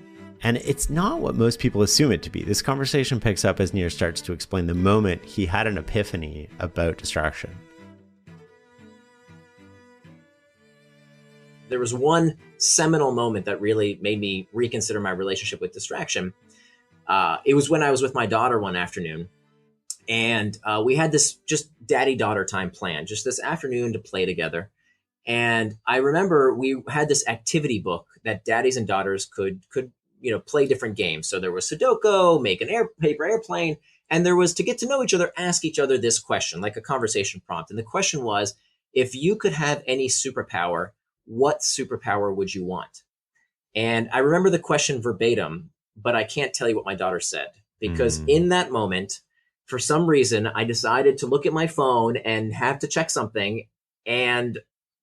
And it's not what most people assume it to be. This conversation picks up as Nir starts to explain the moment he had an epiphany about distraction. There was one seminal moment that really made me reconsider my relationship with distraction. It was when I was with my daughter one afternoon, and we had this just daddy-daughter time planned, just this afternoon to play together. And I remember we had this activity book that daddies and daughters could play different games. So there was Sudoku, make an paper airplane, and there was to get to know each other, ask each other this question, like a conversation prompt. And the question was, if you could have any superpower, what superpower would you want? And I remember the question verbatim, but I can't tell you what my daughter said, because in that moment, for some reason, I decided to look at my phone and have to check something. And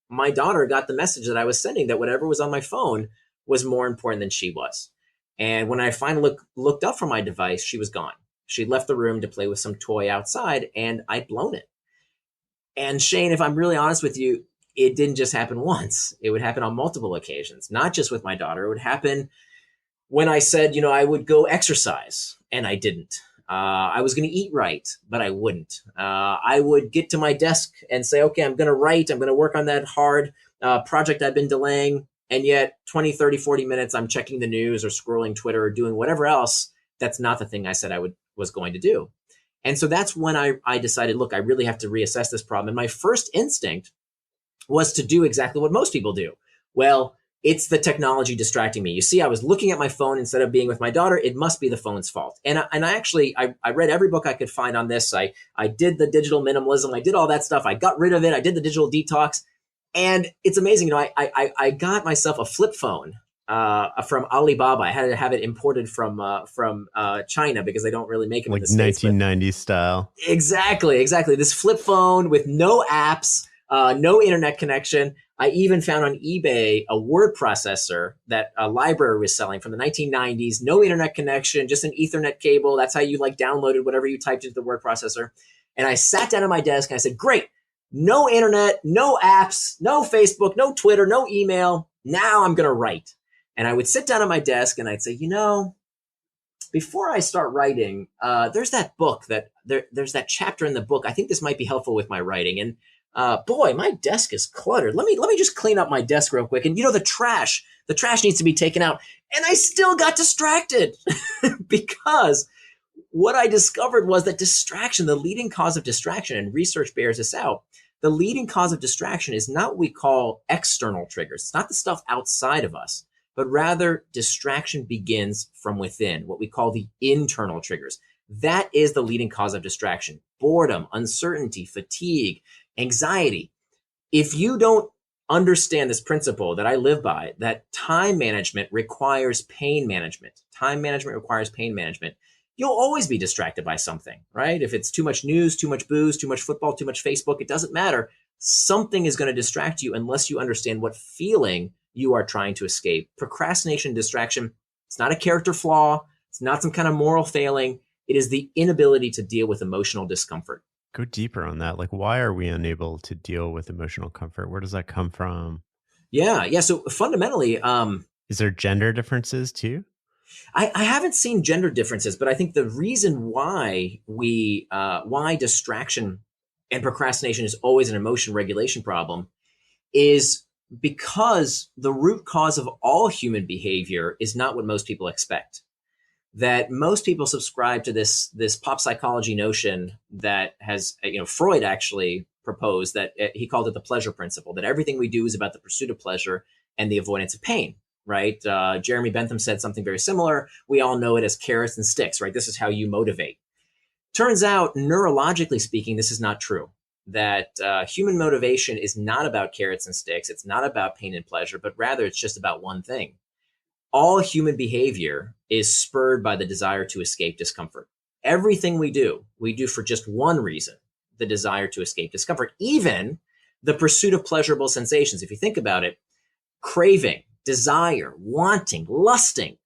my daughter got the message that I was sending, that whatever was on my phone was more important than she was. And when I finally looked up from my device, she was gone. She left the room to play with some toy outside, and I'd blown it. And Shane, if I'm really honest with you, it didn't just happen once. It would happen on multiple occasions, not just with my daughter. It would happen when I said, I would go exercise, and I didn't. I was going to eat right, but I wouldn't. I would get to my desk and say, okay, I'm going to write. I'm going to work on that hard project I've been delaying. And yet 20, 30, 40 minutes, I'm checking the news or scrolling Twitter or doing whatever else. That's not the thing I said I was going to do. And so that's when I decided, look, I really have to reassess this problem. And my first instinct was to do exactly what most people do. Well, it's the technology distracting me. You see, I was looking at my phone instead of being with my daughter. It must be the phone's fault. And I read every book I could find on this. I did the digital minimalism. I did all that stuff. I got rid of it. I did the digital detox. And it's amazing. I got myself a flip phone from Alibaba. I had to have it imported from China because they don't really make them like in the States. 1990s style. Exactly. This flip phone with no apps, no internet connection. I even found on eBay a word processor that a library was selling from the 1990s. No internet connection, just an Ethernet cable. That's how you downloaded whatever you typed into the word processor. And I sat down at my desk and I said, great, no internet, no apps, no Facebook, no Twitter, no email. Now I'm going to write. And I would sit down at my desk and I'd say, before I start writing, there's that book there's that chapter in the book. I think this might be helpful with my writing. And boy, my desk is cluttered. Let me just clean up my desk real quick. And the trash needs to be taken out. And I still got distracted because what I discovered was that distraction, the leading cause of distraction, and research bears this out, the leading cause of distraction is not what we call external triggers. It's not the stuff outside of us, but rather distraction begins from within, what we call the internal triggers. That is the leading cause of distraction: boredom, uncertainty, fatigue, anxiety. If you don't understand this principle that I live by, that time management requires pain management, you'll always be distracted by something, right? If it's too much news, too much booze, too much football, too much Facebook, it doesn't matter. Something is going to distract you unless you understand what feeling you are trying to escape. Procrastination, distraction, it's not a character flaw. It's not some kind of moral failing. It is the inability to deal with emotional discomfort. Go deeper on that. Like, why are we unable to deal with emotional comfort? Where does that come from? Yeah. So fundamentally, is there gender differences too? I haven't seen gender differences, but I think the reason why why distraction and procrastination is always an emotion regulation problem is because the root cause of all human behavior is not what most people expect. That most people subscribe to this pop psychology notion that has, Freud actually proposed that he called it the pleasure principle, that everything we do is about the pursuit of pleasure and the avoidance of pain, right? Jeremy Bentham said something very similar. We all know it as carrots and sticks, right? This is how you motivate. Turns out, neurologically speaking, this is not true. That human motivation is not about carrots and sticks. It's not about pain and pleasure, but rather it's just about one thing. All human behavior is spurred by the desire to escape discomfort. Everything we do for just one reason, the desire to escape discomfort. Even the pursuit of pleasurable sensations. If you think about it, craving, desire, wanting, lusting,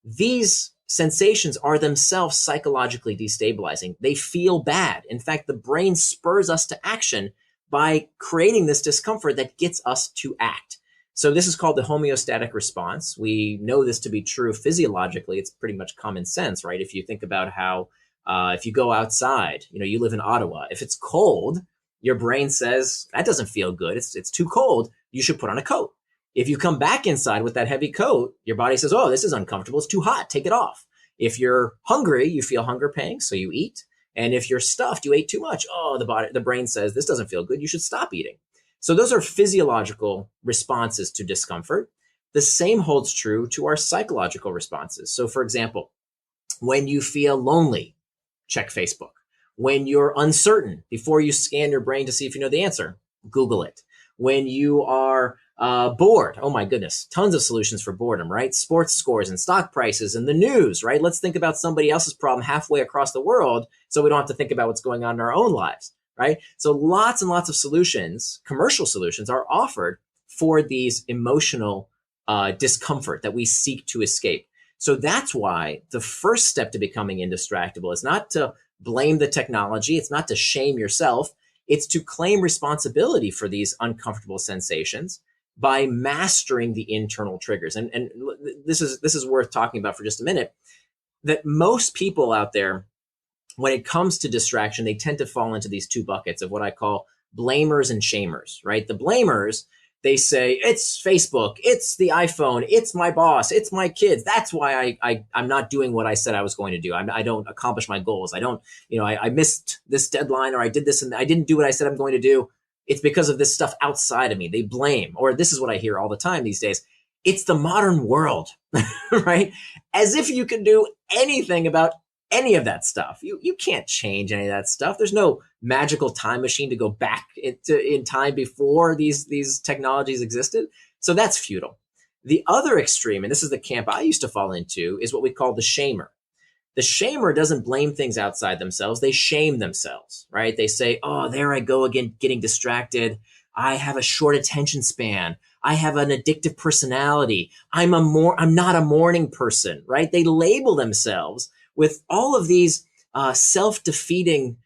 these sensations are themselves psychologically destabilizing. They feel bad. In fact, the brain spurs us to action by creating this discomfort that gets us to act. So this is called the homeostatic response. We know this to be true physiologically. It's pretty much common sense, right? If you think about how, if you go outside, you live in Ottawa, if it's cold, your brain says, that doesn't feel good. It's too cold. You should put on a coat. If you come back inside with that heavy coat, your body says, oh, this is uncomfortable. It's too hot. Take it off. If you're hungry, you feel hunger pangs, so you eat. And if you're stuffed, you ate too much. Oh, the brain says, this doesn't feel good. You should stop eating. So those are physiological responses to discomfort. The same holds true to our psychological responses. So for example, when you feel lonely, check Facebook. When you're uncertain, before you scan your brain to see if you know the answer, Google it. When you are bored, oh my goodness, tons of solutions for boredom, right? Sports scores and stock prices and the news, right? Let's think about somebody else's problem halfway across the world so we don't have to think about what's going on in our own lives. Right? So lots and lots of solutions, commercial solutions, are offered for these emotional discomfort that we seek to escape. So that's why the first step to becoming indistractable is not to blame the technology. It's not to shame yourself. It's to claim responsibility for these uncomfortable sensations by mastering the internal triggers. And this is worth talking about for just a minute, that most people out there, when it comes to distraction, they tend to fall into these two buckets of what I call blamers and shamers, right? The blamers, they say, it's Facebook, it's the iPhone, it's my boss, it's my kids. That's why I'm not doing what I said I was going to do. I don't accomplish my goals. I missed this deadline, or I did this and I didn't do what I said I'm going to do. It's because of this stuff outside of me. They blame, or this is what I hear all the time these days. It's the modern world, right? As if you can do anything about any of that stuff. You can't change any of that stuff. There's no magical time machine to go back in time before these technologies existed. So that's futile. The other extreme, and this is the camp I used to fall into, is what we call the shamer. The shamer doesn't blame things outside themselves. They shame themselves, right? They say, oh, there I go again, getting distracted. I have a short attention span. I have an addictive personality. I'm not a morning person, right? They label themselves with all of these self-defeating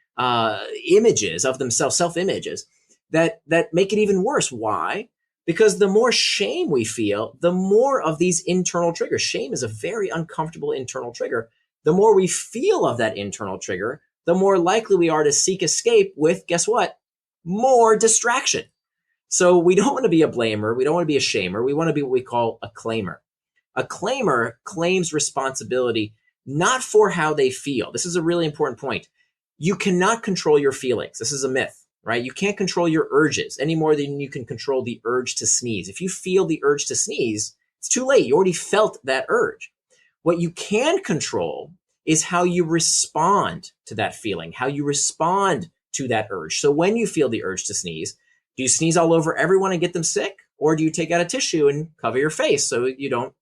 images of themselves, self-images that make it even worse. Why? Because the more shame we feel, the more of these internal triggers. Shame is a very uncomfortable internal trigger. The more we feel of that internal trigger, the more likely we are to seek escape with, guess what? More distraction. So we don't want to be a blamer. We don't want to be a shamer. We want to be what we call a claimer. A claimer claims responsibility not for how they feel. This is a really important point. You cannot control your feelings. This is a myth, right? You can't control your urges any more than you can control the urge to sneeze. If you feel the urge to sneeze, it's too late. You already felt that urge. What you can control is how you respond to that feeling, how you respond to that urge. So when you feel the urge to sneeze, do you sneeze all over everyone and get them sick? Or do you take out a tissue and cover your face so you don't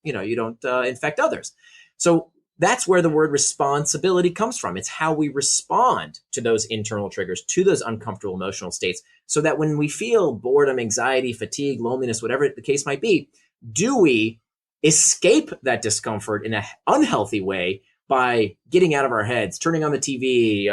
infect others? So that's where the word responsibility comes from. It's how we respond to those internal triggers, to those uncomfortable emotional states, so that when we feel boredom, anxiety, fatigue, loneliness, whatever the case might be, do we escape that discomfort in an unhealthy way by getting out of our heads, turning on the TV,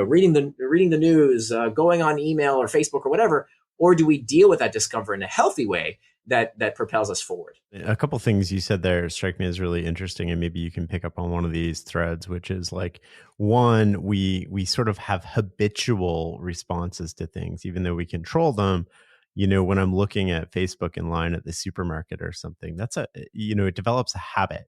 reading the news, going on email or Facebook or whatever, or do we deal with that discomfort in a healthy way that propels us forward? A couple things you said there strike me as really interesting, and maybe you can pick up on one of these threads, which is like, one, we sort of have habitual responses to things, even though we control them. When I'm looking at Facebook in line at the supermarket or something, it develops a habit.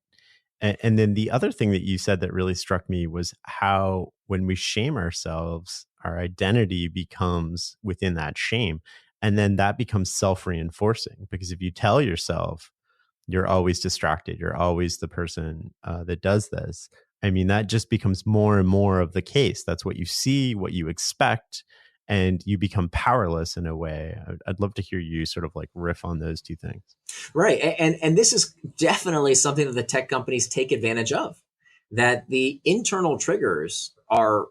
And then the other thing that you said that really struck me was how when we shame ourselves, our identity becomes within that shame. And then that becomes self-reinforcing, because if you tell yourself you're always distracted, you're always the person that does this, I mean, that just becomes more and more of the case. That's what you see, what you expect, and you become powerless in a way. I'd love to hear you sort of like riff on those two things. Right. And this is definitely something that the tech companies take advantage of, that the internal triggers are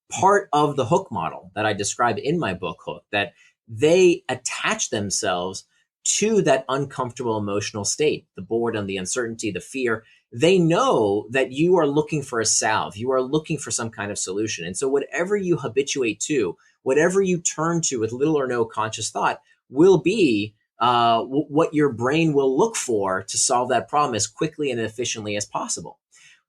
part of the hook model that I describe in my book, Hook, that they attach themselves to that uncomfortable emotional state, the boredom, the uncertainty, the fear. They know that you are looking for a salve. You are looking for some kind of solution. And so whatever you habituate to, whatever you turn to with little or no conscious thought, will be what your brain will look for to solve that problem as quickly and efficiently as possible,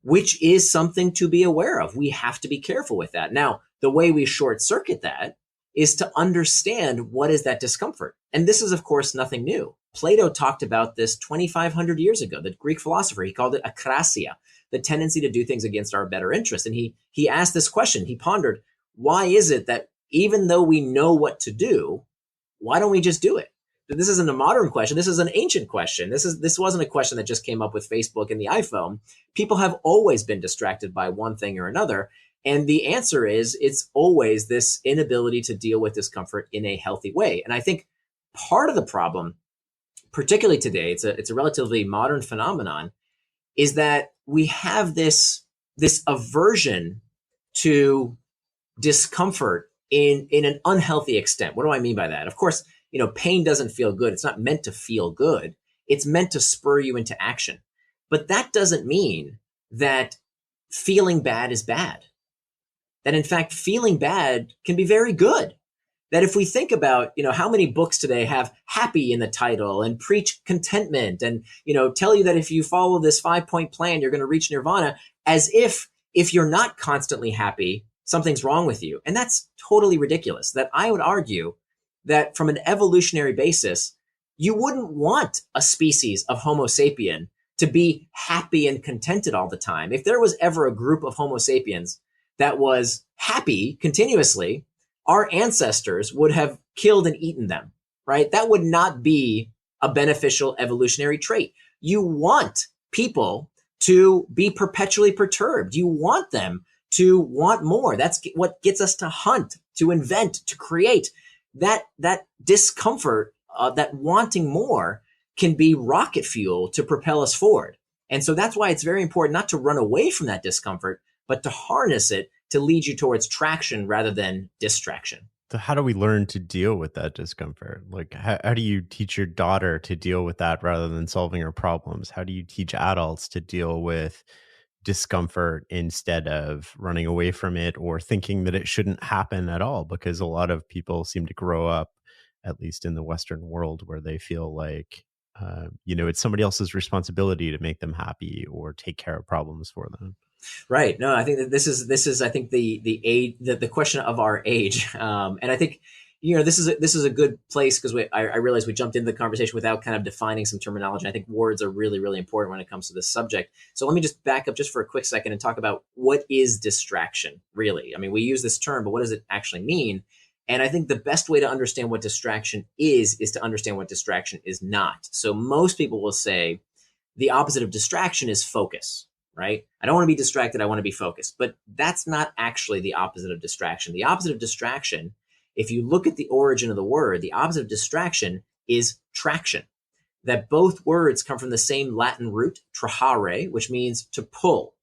which is something to be aware of. We have to be careful with that. Now, the way we short circuit that is to understand what is that discomfort. And this is, of course, nothing new. Plato talked about this 2,500 years ago, the Greek philosopher. He called it akrasia, the tendency to do things against our better interest. And he asked this question. He pondered, why is it that even though we know what to do, why don't we just do it? This isn't a modern question. This is an ancient question. This wasn't a question that just came up with Facebook and the iPhone. People have always been distracted by one thing or another. And the answer is, it's always this inability to deal with discomfort in a healthy way. And I think part of the problem, particularly today, it's a relatively modern phenomenon, is that we have this aversion to discomfort in an unhealthy extent. What do I mean by that? Of course, pain doesn't feel good. It's not meant to feel good. It's meant to spur you into action. But that doesn't mean that feeling bad is bad. That in fact, feeling bad can be very good. That if we think about, how many books today have happy in the title and preach contentment and, tell you that if you follow this 5-point plan, you're going to reach nirvana, as if you're not constantly happy, something's wrong with you. And that's totally ridiculous. That I would argue that from an evolutionary basis, you wouldn't want a species of Homo sapien to be happy and contented all the time. If there was ever a group of Homo sapiens that was happy continuously, our ancestors would have killed and eaten them, right? That would not be a beneficial evolutionary trait. You want people to be perpetually perturbed. You want them to want more. That's what gets us to hunt, to invent, to create. That discomfort, that wanting more, can be rocket fuel to propel us forward. And so that's why it's very important not to run away from that discomfort, but to harness it to lead you towards traction rather than distraction. So how do we learn to deal with that discomfort? Like, how do you teach your daughter to deal with that rather than solving her problems? How do you teach adults to deal with discomfort instead of running away from it or thinking that it shouldn't happen at all? Because a lot of people seem to grow up, at least in the Western world, where they feel like, it's somebody else's responsibility to make them happy or take care of problems for them. Right. No, I think that this is I think the age, the question of our age, and I think this is a good place because I realize we jumped into the conversation without kind of defining some terminology. I think words are really, really important when it comes to this subject. So let me just back up just for a quick second and talk about what is distraction really. I mean, we use this term, but what does it actually mean? And I think the best way to understand what distraction is to understand what distraction is not. So most people will say the opposite of distraction is focus, right? I don't want to be distracted. I want to be focused. But that's not actually the opposite of distraction. The opposite of distraction, if you look at the origin of the word, the opposite of distraction is traction. That both words come from the same Latin root, trahare, which means to pull.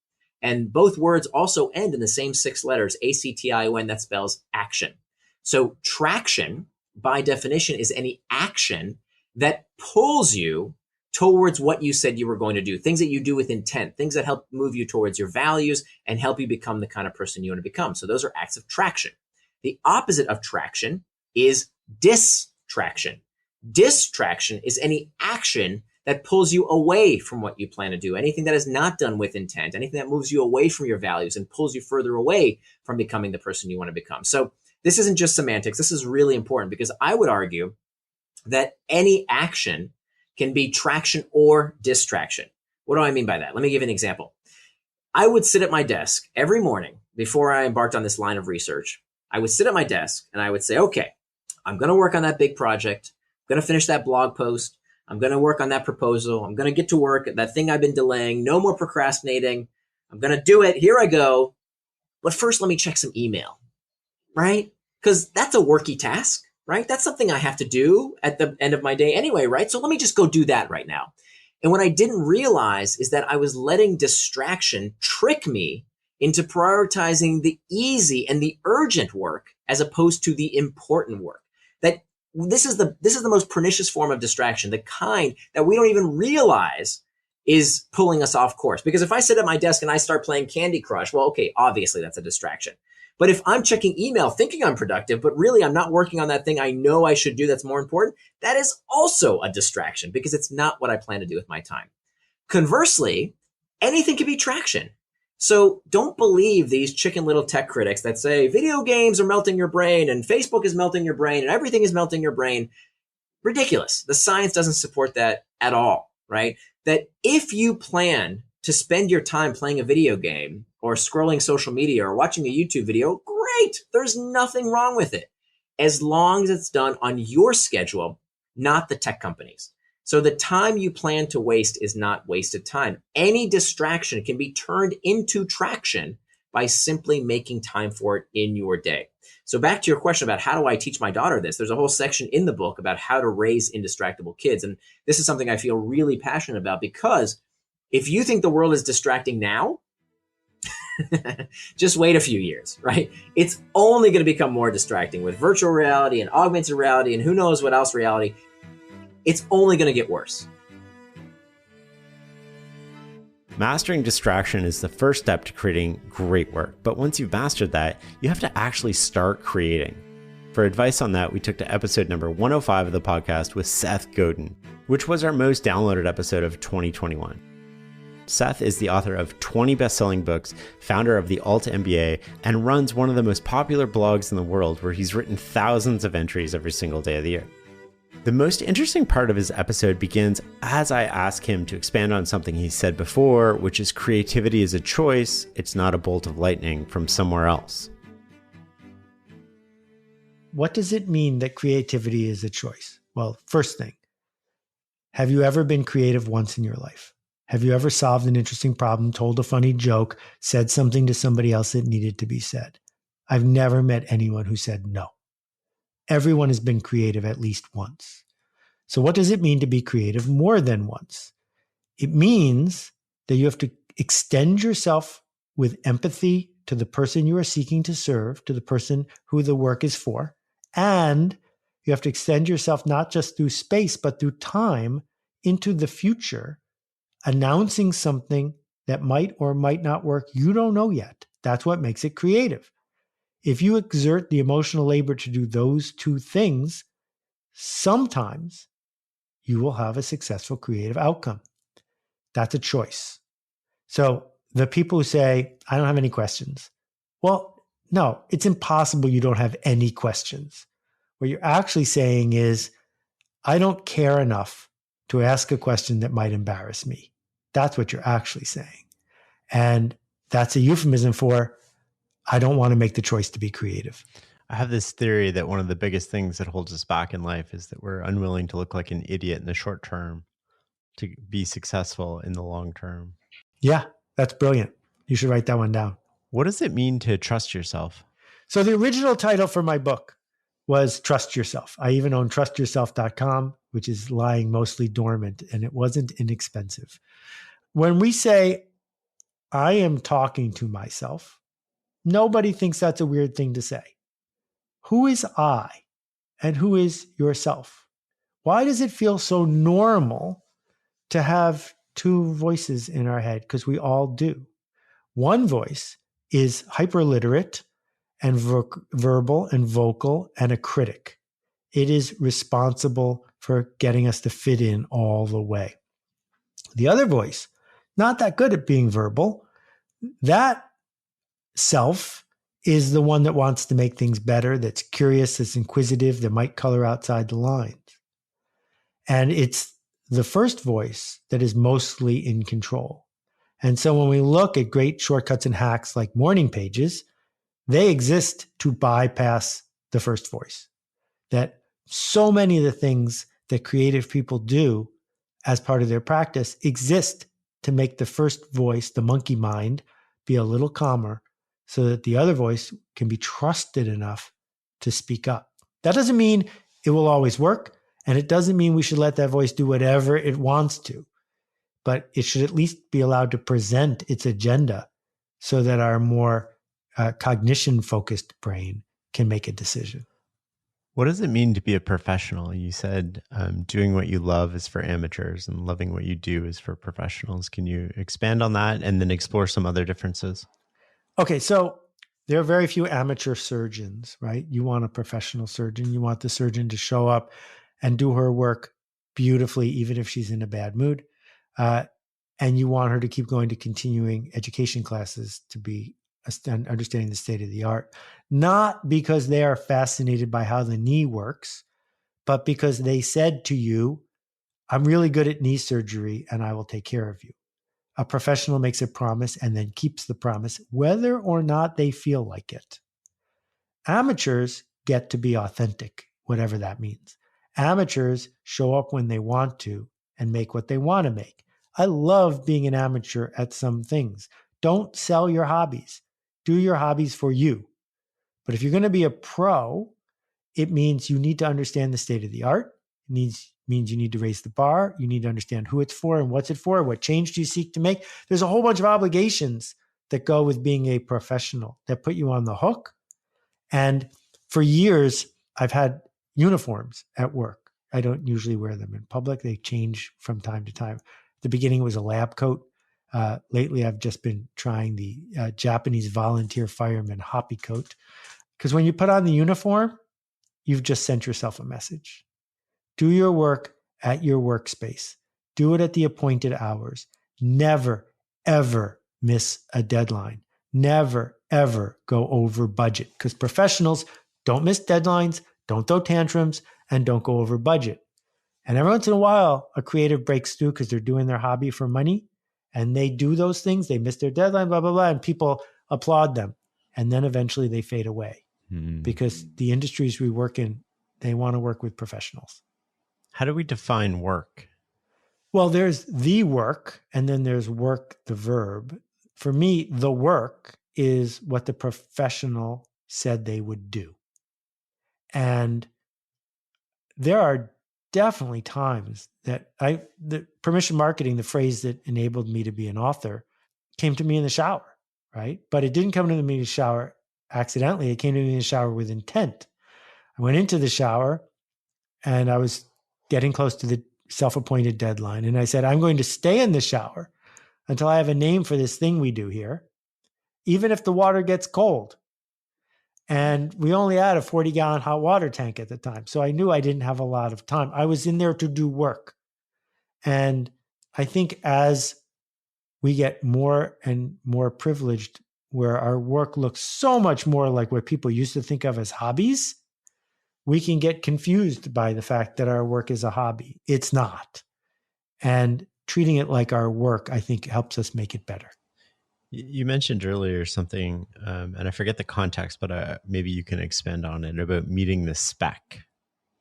And both words also end in the same 6 letters, A-C-T-I-O-N, that spells action. So traction, by definition, is any action that pulls you towards what you said you were going to do, things that you do with intent, things that help move you towards your values and help you become the kind of person you want to become. So those are acts of traction. The opposite of traction is distraction. Distraction is any action that pulls you away from what you plan to do, anything that is not done with intent, anything that moves you away from your values and pulls you further away from becoming the person you want to become. So this isn't just semantics. This is really important because I would argue that any action can be traction or distraction. What do I mean by that? Let me give you an example. I would sit at my desk every morning before I embarked on this line of research. I would sit at my desk and I would say, okay, I'm going to work on that big project. I'm going to finish that blog post. I'm going to work on that proposal. I'm going to get to work at that thing I've been delaying. No more procrastinating. I'm going to do it. Here I go. But first, let me check some email, right? Because that's a worky task, right? That's something I have to do at the end of my day anyway, right? So let me just go do that right now. And what I didn't realize is that I was letting distraction trick me into prioritizing the easy and the urgent work as opposed to the important work. That this is the most pernicious form of distraction, the kind that we don't even realize is pulling us off course. Because if I sit at my desk and I start playing Candy Crush, well, okay, obviously that's a distraction. But if I'm checking email thinking I'm productive, but really I'm not working on that thing I know I should do that's more important, that is also a distraction because it's not what I plan to do with my time. Conversely, anything can be traction. So don't believe these chicken little tech critics that say video games are melting your brain and Facebook is melting your brain and everything is melting your brain. Ridiculous. The science doesn't support that at all, right? That if you plan to spend your time playing a video game or scrolling social media or watching a YouTube video, great. There's nothing wrong with it, as long as it's done on your schedule, not the tech companies. So the time you plan to waste is not wasted time. Any distraction can be turned into traction by simply making time for it in your day. So back to your question about how do I teach my daughter this? There's a whole section in the book about how to raise indistractable kids. And this is something I feel really passionate about because if you think the world is distracting now, just wait a few years, right? It's only going to become more distracting with virtual reality and augmented reality and who knows what else reality. It's only going to get worse. Mastering distraction is the first step to creating great work. But once you've mastered that, you have to actually start creating. For advice on that, we took to episode number 105 of the podcast with Seth Godin, which was our most downloaded episode of 2021. Seth is the author of 20 best-selling books, founder of the Alt MBA, and runs one of the most popular blogs in the world where he's written thousands of entries every single day of the year. The most interesting part of his episode begins as I ask him to expand on something he said before, which is creativity is a choice, it's not a bolt of lightning from somewhere else. What does it mean that creativity is a choice? Well, first thing, have you ever been creative once in your life? Have you ever solved an interesting problem, told a funny joke, said something to somebody else that needed to be said? I've never met anyone who said no. Everyone has been creative at least once. So what does it mean to be creative more than once? It means that you have to extend yourself with empathy to the person you are seeking to serve, to the person who the work is for. And you have to extend yourself not just through space, but through time into the future, announcing something that might or might not work. You don't know yet. That's what makes it creative. If you exert the emotional labor to do those two things, sometimes you will have a successful creative outcome. That's a choice. So the people who say, I don't have any questions. Well, no, it's impossible you don't have any questions. What you're actually saying is, I don't care enough to ask a question that might embarrass me. That's what you're actually saying. And that's a euphemism for, I don't want to make the choice to be creative. I have this theory that one of the biggest things that holds us back in life is that we're unwilling to look like an idiot in the short term to be successful in the long term. Yeah, that's brilliant. You should write that one down. What does it mean to trust yourself? So the original title for my book was Trust Yourself. I even own trustyourself.com, which is lying mostly dormant, and it wasn't inexpensive. When we say, I am talking to myself, nobody thinks that's a weird thing to say. Who is I and who is yourself? Why does it feel so normal to have two voices in our head? Because we all do. One voice is hyperliterate and verbal and vocal and a critic. It is responsible for getting us to fit in all the way. The other voice, not that good at being verbal, that self is the one that wants to make things better, that's curious, that's inquisitive, that might color outside the lines. And it's the first voice that is mostly in control. And so when we look at great shortcuts and hacks like morning pages, they exist to bypass the first voice. That so many of the things that creative people do as part of their practice exist to make the first voice, the monkey mind, be a little calmer so that the other voice can be trusted enough to speak up. That doesn't mean it will always work, and it doesn't mean we should let that voice do whatever it wants to, but it should at least be allowed to present its agenda so that our more cognition-focused brain can make a decision. What does it mean to be a professional? You said doing what you love is for amateurs and loving what you do is for professionals. Can you expand on that and then explore some other differences? Okay, so there are very few amateur surgeons, right? You want a professional surgeon. You want the surgeon to show up and do her work beautifully, even if she's in a bad mood. And you want her to keep going to continuing education classes to be understanding the state of the art, not because they are fascinated by how the knee works, but because they said to you, I'm really good at knee surgery and I will take care of you. A professional makes a promise and then keeps the promise, whether or not they feel like it. Amateurs get to be authentic, whatever that means. Amateurs show up when they want to and make what they want to make. I love being an amateur at some things. Don't sell your hobbies. Do your hobbies for you. But if you're going to be a pro, it means you need to understand the state of the art. It means you need to raise the bar. You need to understand who it's for and what's it for. What change do you seek to make? There's a whole bunch of obligations that go with being a professional that put you on the hook. And for years, I've had uniforms at work. I don't usually wear them in public. They change from time to time. At the beginning, it was a lab coat. Lately, I've just been trying the Japanese volunteer fireman hoppy coat. Because when you put on the uniform, you've just sent yourself a message. Do your work at your workspace. Do it at the appointed hours. Never, ever miss a deadline. Never, ever go over budget. Because professionals don't miss deadlines, don't throw tantrums, and don't go over budget. And every once in a while, a creative breaks through because they're doing their hobby for money. And they do those things, they miss their deadline, blah, blah, blah, and people applaud them. And then eventually they fade away because the industries we work in, they want to work with professionals. How do we define work? Well, there's the work, and then there's work, the verb. For me, the work is what the professional said they would do. And there are definitely times that the permission marketing, the phrase that enabled me to be an author, came to me in the shower, right? But it didn't come to me in the shower accidentally. It came to me in the shower with intent. I went into the shower and I was getting close to the self-appointed deadline. And I said, I'm going to stay in the shower until I have a name for this thing we do here, even if the water gets cold. And we only had a 40-gallon hot water tank at the time. So I knew I didn't have a lot of time. I was in there to do work. And I think as we get more and more privileged, where our work looks so much more like what people used to think of as hobbies, we can get confused by the fact that our work is a hobby. It's not. And treating it like our work, I think, helps us make it better. You mentioned earlier something, and I forget the context, but maybe you can expand on it, about meeting the spec.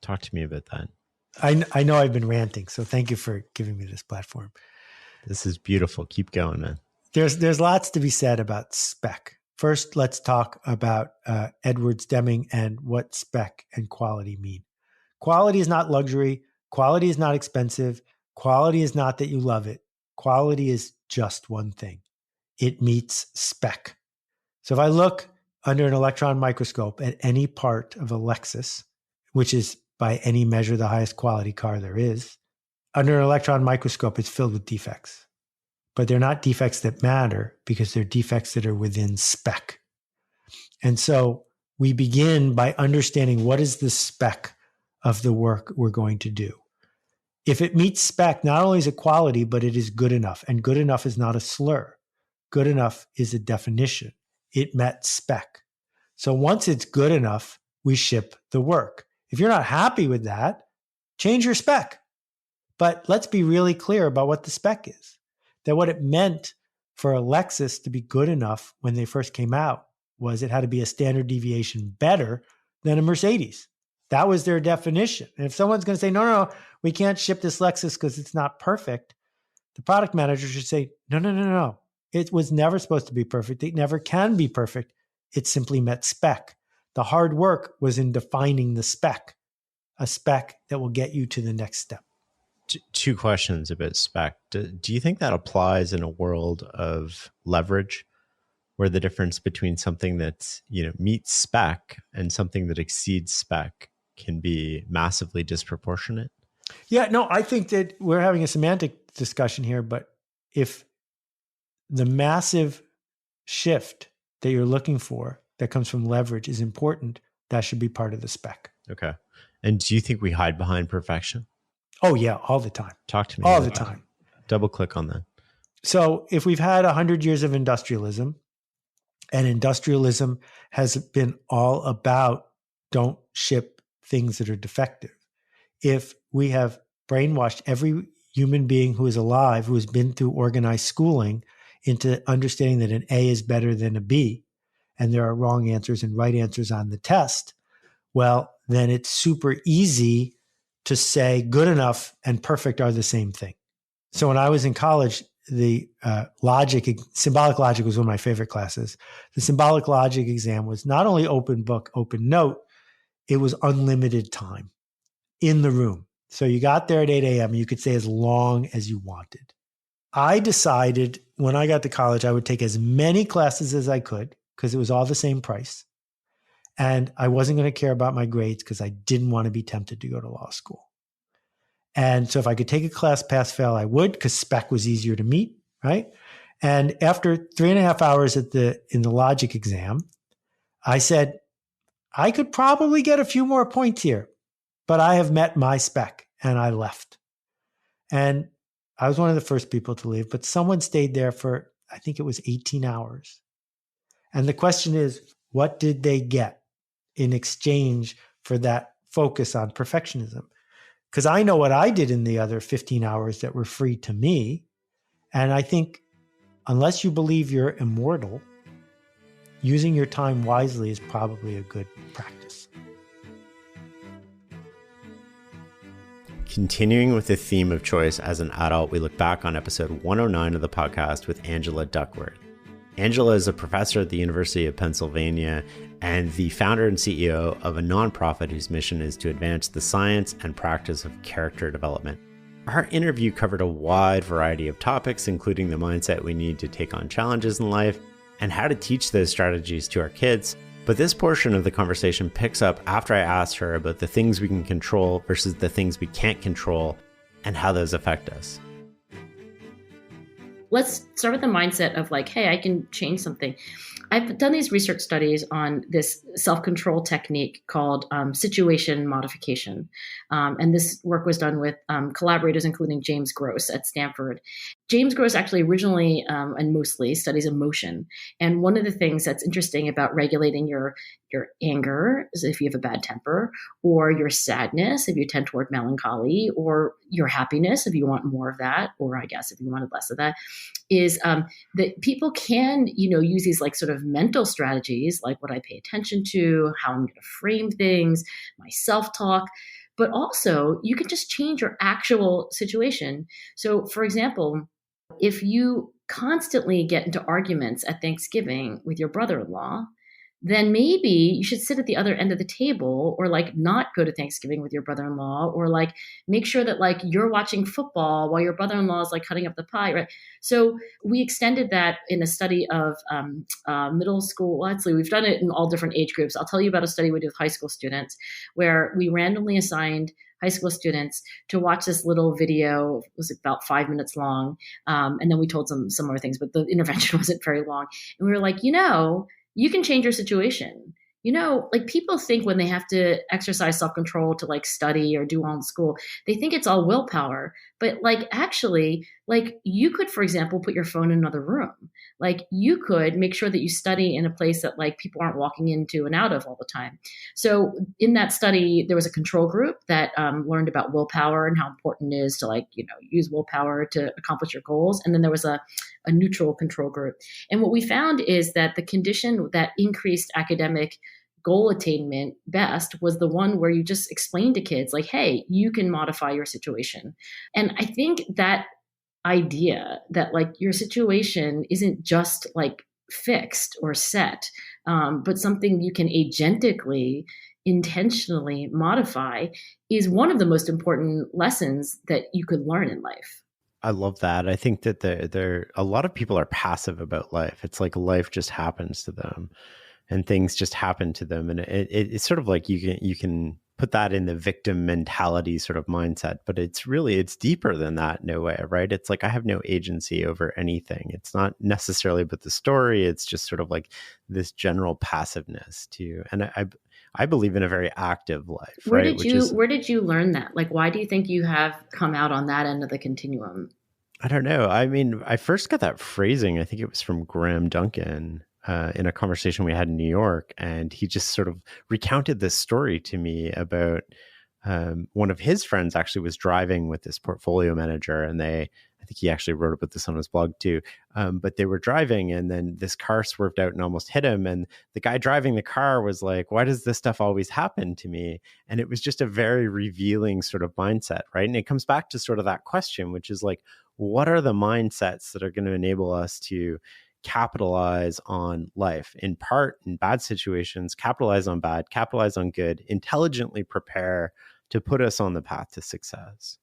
Talk to me about that. I know I've been ranting, so thank you for giving me this platform. This is beautiful. Keep going, man. There's lots to be said about spec. First, let's talk about Edwards Deming and what spec and quality mean. Quality is not luxury. Quality is not expensive. Quality is not that you love it. Quality is just one thing. It meets spec. So if I look under an electron microscope at any part of a Lexus, which is by any measure the highest quality car there is, under an electron microscope, it's filled with defects. But they're not defects that matter because they're defects that are within spec. And so we begin by understanding what is the spec of the work we're going to do. If it meets spec, not only is it quality, but it is good enough. And good enough is not a slur. Good enough is a definition. It met spec. So once it's good enough, we ship the work. If you're not happy with that, change your spec. But let's be really clear about what the spec is. That what it meant for a Lexus to be good enough when they first came out was it had to be a standard deviation better than a Mercedes. That was their definition. And if someone's going to say, no, we can't ship this Lexus because it's not perfect, the product manager should say, no. It was never supposed to be perfect. It never can be perfect. It simply met spec. The hard work was in defining the spec, a spec that will get you to the next step. Two questions about spec. Do you think that applies in a world of leverage, where the difference between something that's, meets spec and something that exceeds spec can be massively disproportionate? Yeah, no, I think that we're having a semantic discussion here, but if the massive shift that you're looking for that comes from leverage is important, that should be part of the spec. Okay. And do you think we hide behind perfection? Oh, yeah, all the time. Talk to me. All the time. Double click on that. So if we've had 100 years of industrialism, and industrialism has been all about don't ship things that are defective. If we have brainwashed every human being who is alive, who has been through organized schooling, into understanding that an A is better than a B, and there are wrong answers and right answers on the test, well, then it's super easy to say good enough and perfect are the same thing. So when I was in college, the symbolic logic was one of my favorite classes. The symbolic logic exam was not only open book, open note, it was unlimited time in the room. So you got there at 8 a.m. and you could stay as long as you wanted. I decided when I got to college, I would take as many classes as I could because it was all the same price. And I wasn't going to care about my grades because I didn't want to be tempted to go to law school. And so if I could take a class pass fail, I would, because spec was easier to meet, right? And after 3.5 hours in the logic exam, I said, I could probably get a few more points here, but I have met my spec, and I left. And I was one of the first people to leave, but someone stayed there for, I think it was 18 hours. And the question is, what did they get in exchange for that focus on perfectionism? Because I know what I did in the other 15 hours that were free to me. And I think unless you believe you're immortal, using your time wisely is probably a good practice. Continuing with the theme of choice as an adult, we look back on episode 109 of the podcast with Angela Duckworth. Angela is a professor at the University of Pennsylvania and the founder and CEO of a nonprofit whose mission is to advance the science and practice of character development. Our interview covered a wide variety of topics, including the mindset we need to take on challenges in life and how to teach those strategies to our kids. But this portion of the conversation picks up after I asked her about the things we can control versus the things we can't control and how those affect us. Let's start with the mindset of like, hey, I can change something. I've done these research studies on this self-control technique called situation modification. And this work was done with collaborators, including James Gross at Stanford. James Gross actually originally and mostly studies emotion. And one of the things that's interesting about regulating your anger is if you have a bad temper, or your sadness if you tend toward melancholy, or your happiness if you want more of that, or I guess if you wanted less of that, is that people can, use these like sort of mental strategies, like what I pay attention to, how I'm going to frame things, my self-talk. But also you can just change your actual situation. So for example, if you constantly get into arguments at Thanksgiving with your brother-in-law, then maybe you should sit at the other end of the table, or like not go to Thanksgiving with your brother-in-law, or like make sure that like you're watching football while your brother-in-law is like cutting up the pie, right? So we extended that in a study of middle school. Well, actually, we've done it in all different age groups. I'll tell you about a study we did with high school students where we randomly assigned high school students to watch this little video. It was about 5 minutes long. And then we told them some more things, but the intervention wasn't very long. And we were like, you can change your situation. Like people think when they have to exercise self-control to like study or do well in school, they think it's all willpower. But like actually, like you could, for example, put your phone in another room. Like you could make sure that you study in a place that like people aren't walking into and out of all the time. So in that study, there was a control group that learned about willpower and how important it is to like, use willpower to accomplish your goals. And then there was a neutral control group. And what we found is that the condition that increased academic goal attainment best was the one where you just explain to kids like, hey, you can modify your situation. And I think that idea that like your situation isn't just like fixed or set, but something you can agentically, intentionally modify is one of the most important lessons that you could learn in life. I love that. I think that there a lot of people are passive about life. It's like life just happens to them and things just happen to them. And it's sort of like you can put that in the victim mentality sort of mindset, but it's deeper than that in a way, right? It's like I have no agency over anything. It's not necessarily about the story. It's just sort of like this general passiveness too. And I believe in a very active life. Where did you learn that? Like, why do you think you have come out on that end of the continuum? I don't know. I mean, I first got that phrasing, I think it was from Graham Duncan in a conversation we had in New York. And he just sort of recounted this story to me about one of his friends actually was driving with this portfolio manager, and I think he actually wrote about this on his blog too. But they were driving, and then this car swerved out and almost hit him. And the guy driving the car was like, why does this stuff always happen to me? And it was just a very revealing sort of mindset, right? And it comes back to sort of that question, which is like, what are the mindsets that are going to enable us to capitalize on life, in part in bad situations, capitalize on bad, capitalize on good, intelligently prepare to put us on the path to success?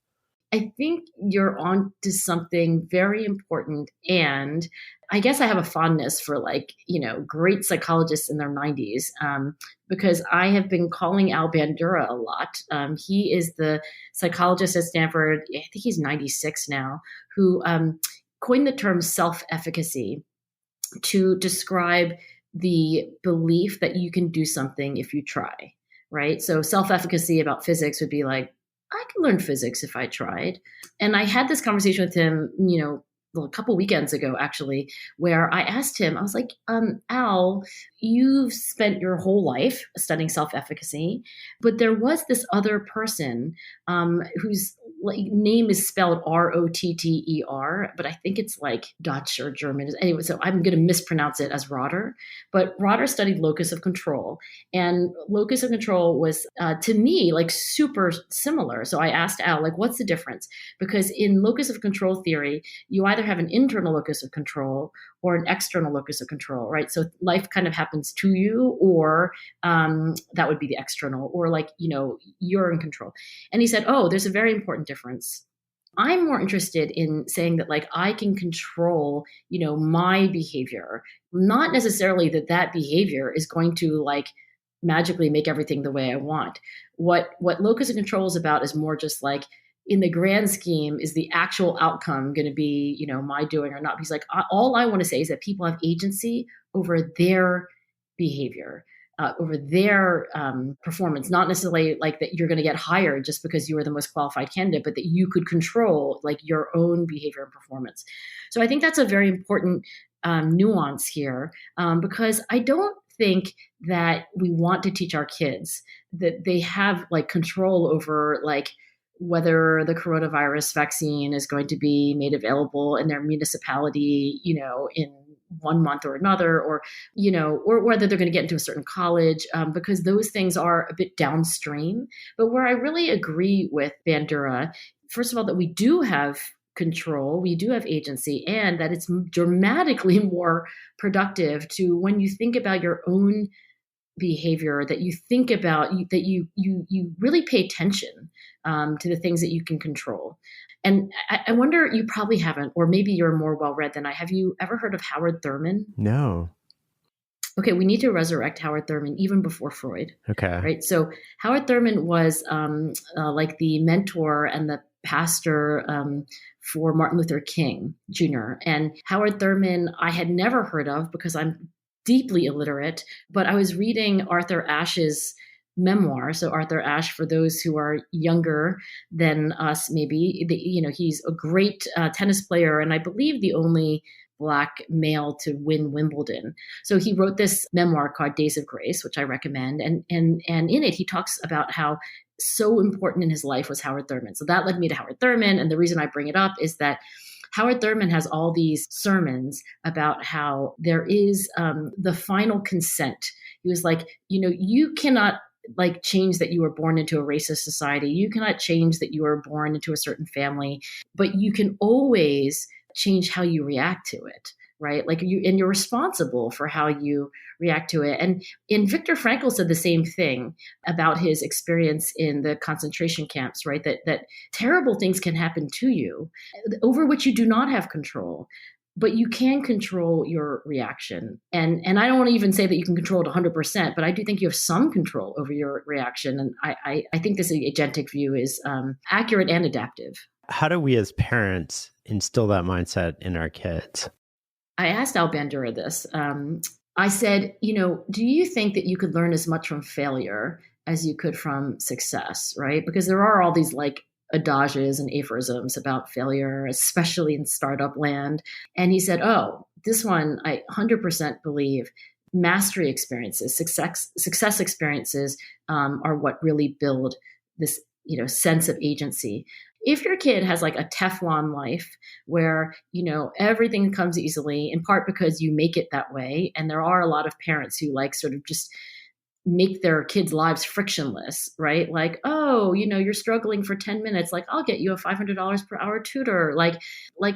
I think you're on to something very important. And I guess I have a fondness for like, great psychologists in their 90s, because I have been calling Al Bandura a lot. He is the psychologist at Stanford, I think he's 96 now, who coined the term self-efficacy to describe the belief that you can do something if you try, right? So self-efficacy about physics would be like, I could learn physics if I tried. And I had this conversation with him, a couple weekends ago, actually, where I asked him, I was like, Al, you've spent your whole life studying self-efficacy, but there was this other person whose name is spelled Rotter, but I think it's like Dutch or German. Anyway, so I'm going to mispronounce it as Rotter. But Rotter studied locus of control. And locus of control was, to me, like super similar. So I asked Al, like, what's the difference? Because in locus of control theory, you either have an internal locus of control or an external locus of control, right? So life kind of happens to you, or that would be the external, or like, you're in control. And he said, oh, there's a very important difference. I'm more interested in saying that like I can control, my behavior, not necessarily that behavior is going to like magically make everything the way I want. What locus of control is about is more just like, in the grand scheme, is the actual outcome going to be, my doing or not? Because like all I want to say is that people have agency over their behavior. over their performance, not necessarily like that you're going to get hired just because you are the most qualified candidate, but that you could control like your own behavior and performance. So I think that's a very important nuance here, because I don't think that we want to teach our kids that they have like control over like whether the coronavirus vaccine is going to be made available in their municipality, in 1 month or another, or, or whether they're going to get into a certain college, because those things are a bit downstream. But where I really agree with Bandura, first of all, that we do have control, we do have agency, and that it's dramatically more productive to, when you think about your own behavior, that you think about that you really pay attention to the things that you can control. And I wonder, you probably haven't, or maybe you're more well-read than I. Have you ever heard of Howard Thurman? No. Okay, we need to resurrect Howard Thurman even before Freud. Okay. Right. So Howard Thurman was like the mentor and the pastor for Martin Luther King Jr. And Howard Thurman, I had never heard of because I'm deeply illiterate, but I was reading Arthur Ashe's memoir. So Arthur Ashe, for those who are younger than us, maybe, he's a great tennis player, and I believe the only Black male to win Wimbledon. So he wrote this memoir called Days of Grace, which I recommend. And in it, he talks about how so important in his life was Howard Thurman. So that led me to Howard Thurman. And the reason I bring it up is that Howard Thurman has all these sermons about how there is the final consent. He was like, you cannot like change that you were born into a racist society. You cannot change that you were born into a certain family, but you can always change how you react to it, right? Like you're responsible for how you react to it. And Viktor Frankl said the same thing about his experience in the concentration camps, right? That terrible things can happen to you over which you do not have control, but you can control your reaction. And I don't want to even say that you can control it 100%, but I do think you have some control over your reaction. And I think this agentic view is accurate and adaptive. How do we as parents instill that mindset in our kids? I asked Al Bandura this. I said, do you think that you could learn as much from failure as you could from success, right? Because there are all these like adages and aphorisms about failure, especially in startup land. And he said, oh, this one, I 100% believe mastery experiences, success experiences are what really build this, sense of agency. If your kid has like a Teflon life where, everything comes easily, in part because you make it that way, and there are a lot of parents who like sort of just make their kids' lives frictionless, right? Like, oh, you're struggling for 10 minutes. Like, I'll get you a $500 per hour tutor. Like,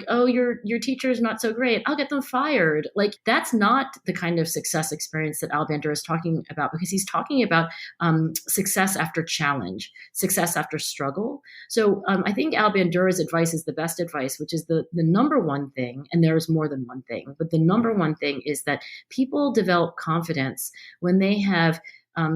oh, your teacher is not so great. I'll get them fired. Like, that's not the kind of success experience that Al Bandura is talking about, because he's talking about success after challenge, success after struggle. So I think Al Bandura's advice is the best advice, which is the number one thing, and there's more than one thing, but the number one thing is that people develop confidence when they have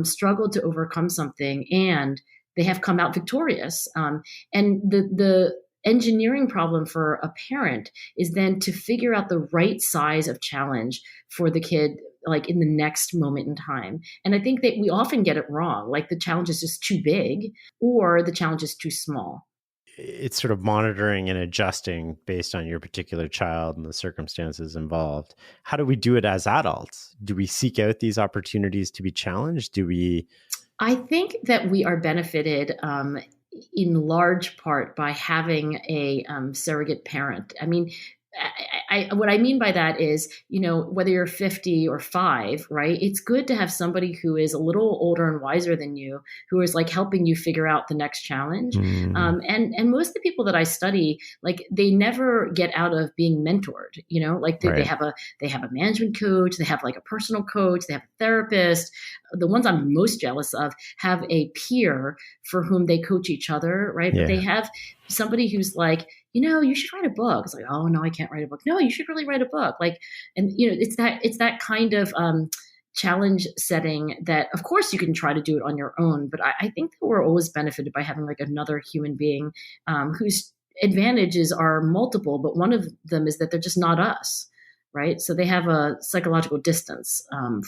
struggled to overcome something and they have come out victorious. And the engineering problem for a parent is then to figure out the right size of challenge for the kid, like in the next moment in time. And I think that we often get it wrong. Like the challenge is just too big or the challenge is too small. It's sort of monitoring and adjusting based on your particular child and the circumstances involved. How do we do it as adults? Do we seek out these opportunities to be challenged? I think that we are benefited in large part by having a surrogate parent. I mean, what I mean by that is, whether you're 50 or 5, right? It's good to have somebody who is a little older and wiser than you, who is like helping you figure out the next challenge. And most of the people that I study, like they never get out of being mentored, like they have a management coach, they have like a personal coach, they have a therapist. The ones I'm most jealous of have a peer for whom they coach each other, right? Yeah. But they have somebody who's like, you should write a book. It's like, oh no, I can't write a book. No, you should really write a book. Like, and it's that kind of challenge setting that, of course, you can try to do it on your own. But I think that we're always benefited by having like another human being whose advantages are multiple, but one of them is that they're just not us. right? So they have a psychological distance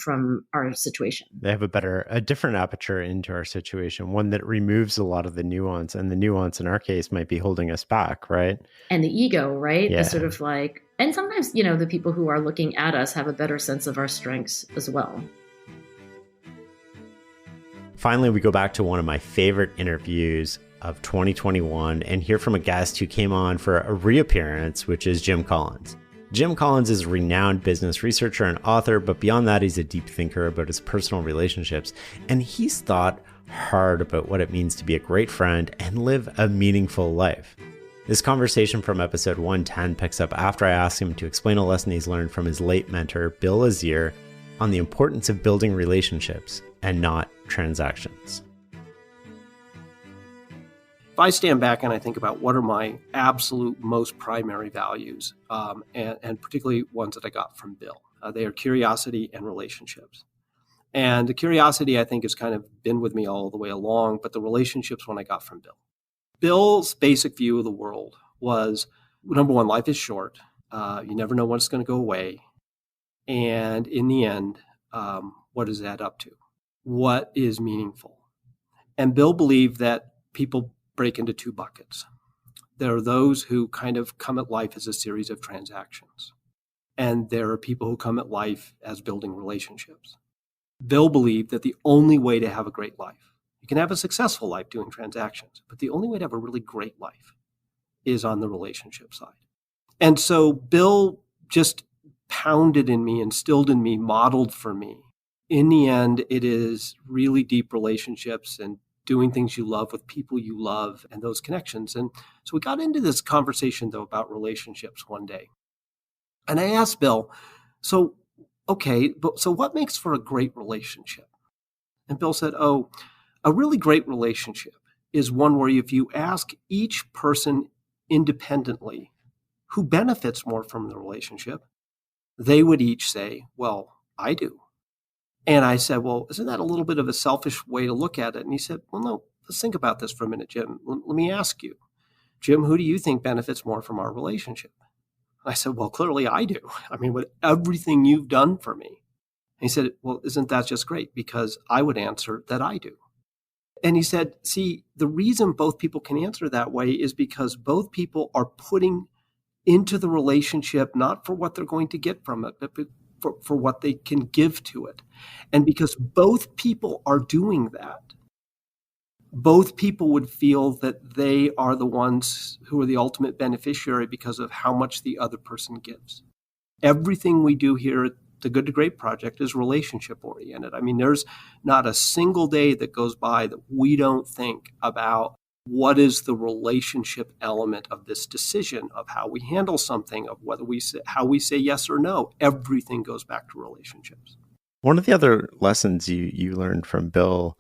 from our situation. They have a different aperture into our situation, one that removes a lot of the nuance, and the nuance in our case might be holding us back, right? And the ego, right? Yeah. The sort of like, and sometimes, you know, the people who are looking at us have a better sense of our strengths as well. Finally, we go back to one of my favorite interviews of 2021 and hear from a guest who came on for a reappearance, which is Jim Collins. Jim Collins is a renowned business researcher and author, but beyond that, he's a deep thinker about his personal relationships, and he's thought hard about what it means to be a great friend and live a meaningful life. This conversation from episode 110 picks up after I asked him to explain a lesson he's learned from his late mentor, Bill Lazier, on the importance of building relationships and not transactions. If I stand back and I think about what are my absolute most primary values, and particularly ones that I got from Bill, they are curiosity and relationships. And the curiosity, I think, has kind of been with me all the way along, but the relationships one I got from Bill. Bill's basic view of the world was, number one, life is short. You never know when it's going to go away. And in the end, what does that up to? What is meaningful? And Bill believed that people break into two buckets. There are those who kind of come at life as a series of transactions. And there are people who come at life as building relationships. Bill believed that the only way to have a great life, you can have a successful life doing transactions, but the only way to have a really great life is on the relationship side. And so Bill just pounded in me, instilled in me, modeled for me. In the end, it is really deep relationships and doing things you love with people you love and those connections. And so we got into this conversation, though, about relationships one day. And I asked Bill, so what makes for a great relationship? And Bill said, a really great relationship is one where if you ask each person independently who benefits more from the relationship, they would each say, well, I do. And I said, well, isn't that a little bit of a selfish way to look at it? And he said, well, no, let's think about this for a minute, Jim. Let me ask you, Jim, who do you think benefits more from our relationship? I said, well, clearly I do. I mean, with everything you've done for me. And he said, well, isn't that just great? Because I would answer that I do. And he said, see, the reason both people can answer that way is because both people are putting into the relationship, not for what they're going to get from it, but for what they can give to it. And because both people are doing that, both people would feel that they are the ones who are the ultimate beneficiary because of how much the other person gives. Everything we do here at the Good to Great Project is relationship oriented. I mean, there's not a single day that goes by that we don't think about what is the relationship element of this decision, of how we handle something, of whether how we say yes or no. Everything goes back to relationships. One of the other lessons you learned from Bill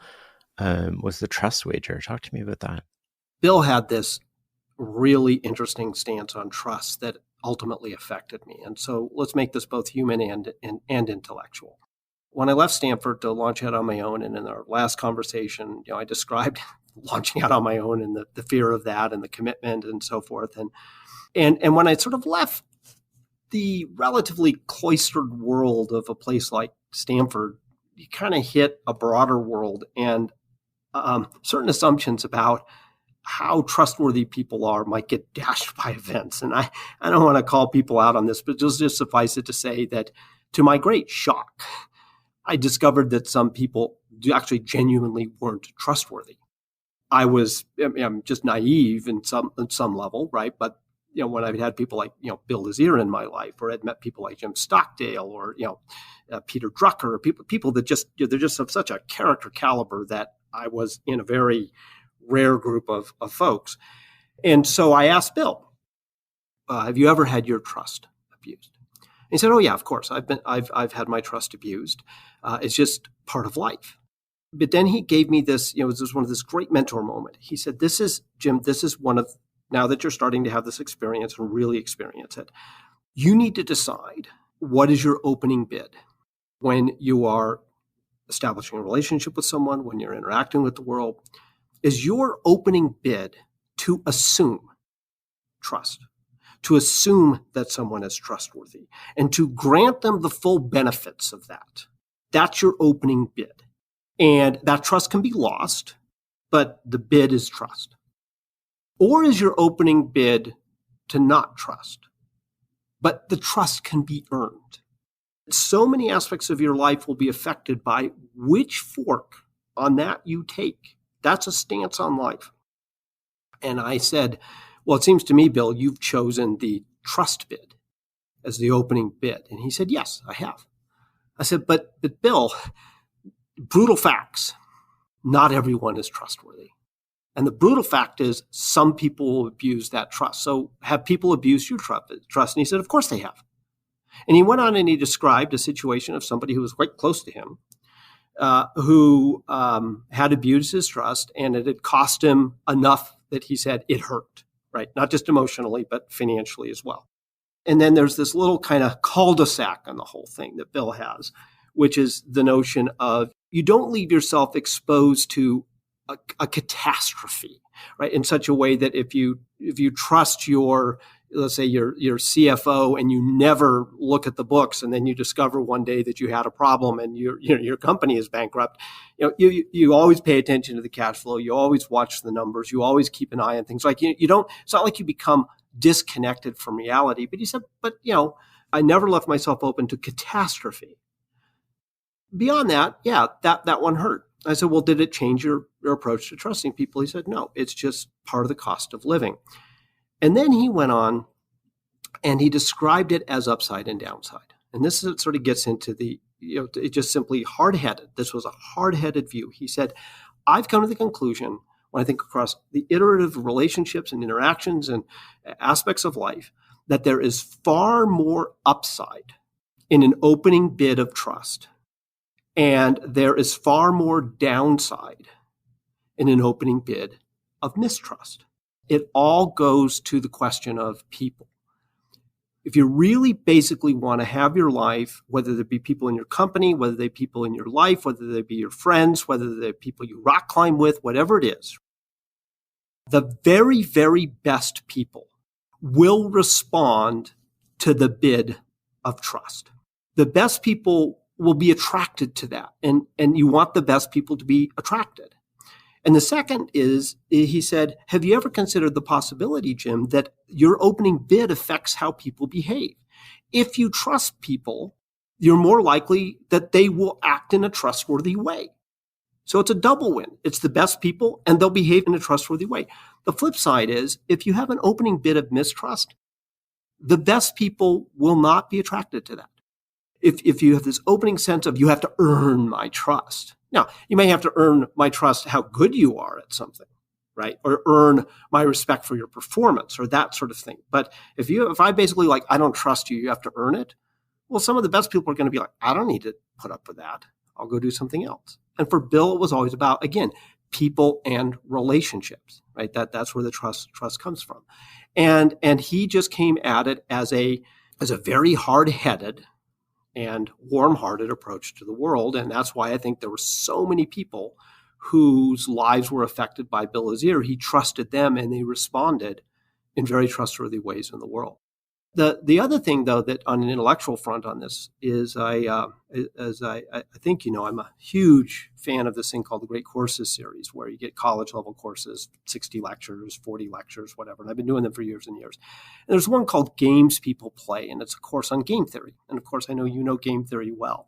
was the trust wager. Talk to me about that. Bill had this really interesting stance on trust that ultimately affected me. And so let's make this both human and intellectual. When I left Stanford to launch out on my own, and in our last conversation, I described launching out on my own and the fear of that and the commitment and so forth. And when I sort of left the relatively cloistered world of a place like Stanford, you kind of hit a broader world, and certain assumptions about how trustworthy people are might get dashed by events. And I don't want to call people out on this, but just suffice it to say that to my great shock, I discovered that some people actually genuinely weren't trustworthy. I'm just naive in some level, right? But when I've had people like Bill Lazier in my life, or I'd met people like Jim Stockdale, or Peter Drucker, or people that just they're just of such a character caliber that I was in a very rare group of folks. And so I asked Bill, have you ever had your trust abused? And he said, oh yeah, of course. I've had my trust abused. It's just part of life. But then he gave me this, it was one of this great mentor moment. He said, Jim, this is one of, now that you're starting to have this experience and really experience it, you need to decide what is your opening bid when you are establishing a relationship with someone, when you're interacting with the world. Is your opening bid to assume trust, to assume that someone is trustworthy and to grant them the full benefits of that. That's your opening bid. And that trust can be lost, but the bid is trust. Or is your opening bid to not trust, but the trust can be earned? So many aspects of your life will be affected by which fork on that you take. That's a stance on life. And I said, well, it seems to me, Bill, you've chosen the trust bid as the opening bid. And he said, yes, I have. I said, but Bill, brutal facts, not everyone is trustworthy. And the brutal fact is some people will abuse that trust. So have people abused your trust? And he said, of course they have. And he went on and he described a situation of somebody who was quite close to him, who had abused his trust, and it had cost him enough that he said it hurt, right? Not just emotionally, but financially as well. And then there's this little kind of cul-de-sac on the whole thing that Bill has, which is the notion of you don't leave yourself exposed to a catastrophe, right? In such a way that if you trust your, let's say your CFO, and you never look at the books, and then you discover one day that you had a problem and your company is bankrupt, you always pay attention to the cash flow. You always watch the numbers. You always keep an eye on things. Like you don't. It's not like you become disconnected from reality. But he said, I never left myself open to catastrophe. Beyond that, yeah, that one hurt. I said, well, did it change your approach to trusting people? He said, no, it's just part of the cost of living. And then he went on and he described it as upside and downside. And this sort of gets into it just simply hard-headed. This was a hard-headed view. He said, I've come to the conclusion when I think across the iterative relationships and interactions and aspects of life that there is far more upside in an opening bid of trust. And there is far more downside in an opening bid of mistrust. It all goes to the question of people. If you really basically want to have your life, whether there be people in your company, whether they be people in your life, whether they be your friends, whether they're people you rock climb with, whatever it is, the very, very best people will respond to the bid of trust. The best people will be attracted to that. And you want the best people to be attracted. And the second is, he said, have you ever considered the possibility, Jim, that your opening bid affects how people behave? If you trust people, you're more likely that they will act in a trustworthy way. So it's a double win. It's the best people, and they'll behave in a trustworthy way. The flip side is, if you have an opening bid of mistrust, the best people will not be attracted to that. If you have this opening sense of you have to earn my trust. Now, you may have to earn my trust how good you are at something, right? Or earn my respect for your performance or that sort of thing. But if I basically I don't trust you, you have to earn it. Well, some of the best people are going to be like, I don't need to put up with that. I'll go do something else. And for Bill, it was always about, again, people and relationships, right? That's where the trust comes from. And he just came at it as a very hard-headed and warm-hearted approach to the world. And that's why I think there were so many people whose lives were affected by Bill Lazier. He trusted them, and they responded in very trustworthy ways in the world. The other thing, though, that on an intellectual front on this is I think, I'm a huge fan of this thing called the Great Courses series, where you get college-level courses, 60 lectures, 40 lectures, whatever. And I've been doing them for years and years. And there's one called Games People Play, and it's a course on game theory. And, of course, I know you know game theory well.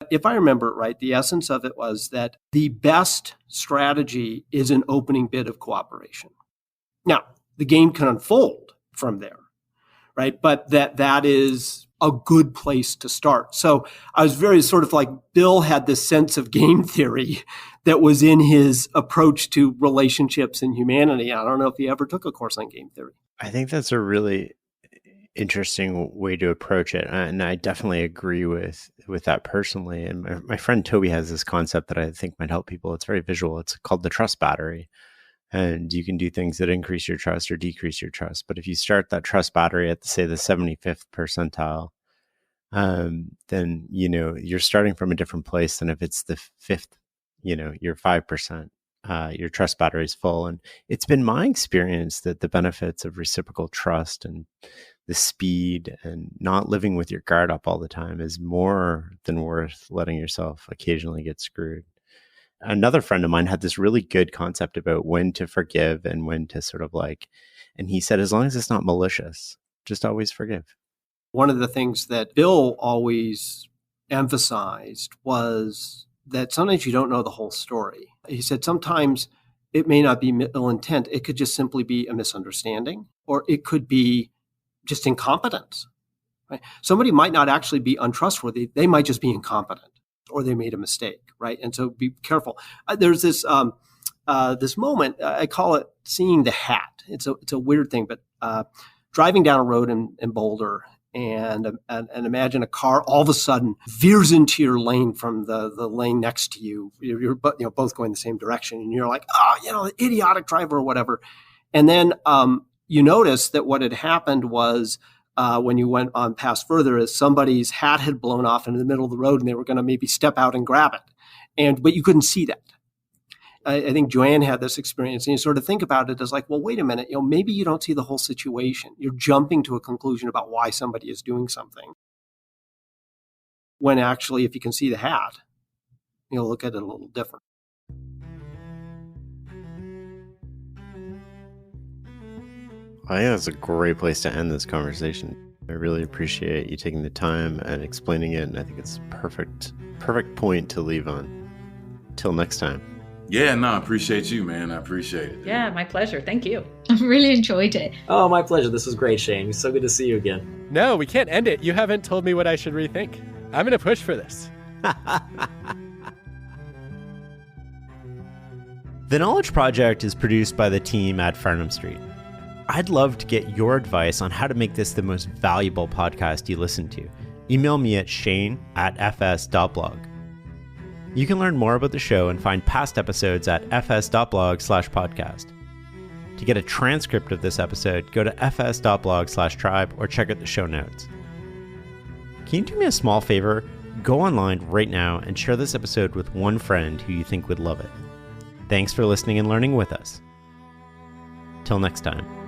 If I remember it right, the essence of it was that the best strategy is an opening bid of cooperation. Now, the game can unfold from there, right? But that is a good place to start. So I was very sort of like, Bill had this sense of game theory that was in his approach to relationships and humanity. I don't know if he ever took a course on game theory. I think that's a really interesting way to approach it. And I definitely agree with that personally. And my friend Toby has this concept that I think might help people. It's very visual. It's called the trust battery. And you can do things that increase your trust or decrease your trust. But if you start that trust battery at, say, the 75th percentile, then, you're starting from a different place than if it's the fifth, you're 5%. your trust battery is full. And it's been my experience that the benefits of reciprocal trust and the speed and not living with your guard up all the time is more than worth letting yourself occasionally get screwed. Another friend of mine had this really good concept about when to forgive and when to sort of like, and he said, as long as it's not malicious, just always forgive. One of the things that Bill always emphasized was that sometimes you don't know the whole story. He said sometimes it may not be ill intent. It could just simply be a misunderstanding, or it could be just incompetence. Right? Somebody might not actually be untrustworthy. They might just be incompetent, or they made a mistake, right? And so be careful. There's this this moment, I call it seeing the hat. It's a weird thing, but driving down a road in Boulder, and imagine a car all of a sudden veers into your lane from the lane next to you. You're both going the same direction, and you're like, idiotic driver or whatever. And then you notice that what had happened was when you went on past further is somebody's hat had blown off into the middle of the road, and they were going to maybe step out and grab it. But you couldn't see that. I think Joanne had this experience, and you sort of think about it as like, well, wait a minute, maybe you don't see the whole situation. You're jumping to a conclusion about why somebody is doing something. When actually, if you can see the hat, you'll look at it a little different. I think that's a great place to end this conversation. I really appreciate you taking the time and explaining it, and I think it's a perfect point to leave on. Till next time. Yeah, no, I appreciate you, man. I appreciate it. Yeah, my pleasure. Thank you. I've really enjoyed it. Oh, my pleasure. This was great, Shane. It's so good to see you again. No, we can't end it. You haven't told me what I should rethink. I'm going to push for this. The Knowledge Project is produced by the team at Farnham Street. I'd love to get your advice on how to make this the most valuable podcast you listen to. Email me at shane@fs.blog. You can learn more about the show and find past episodes at fs.blog/podcast. To get a transcript of this episode, go to fs.blog/tribe or check out the show notes. Can you do me a small favor? Go online right now and share this episode with one friend who you think would love it. Thanks for listening and learning with us. Till next time.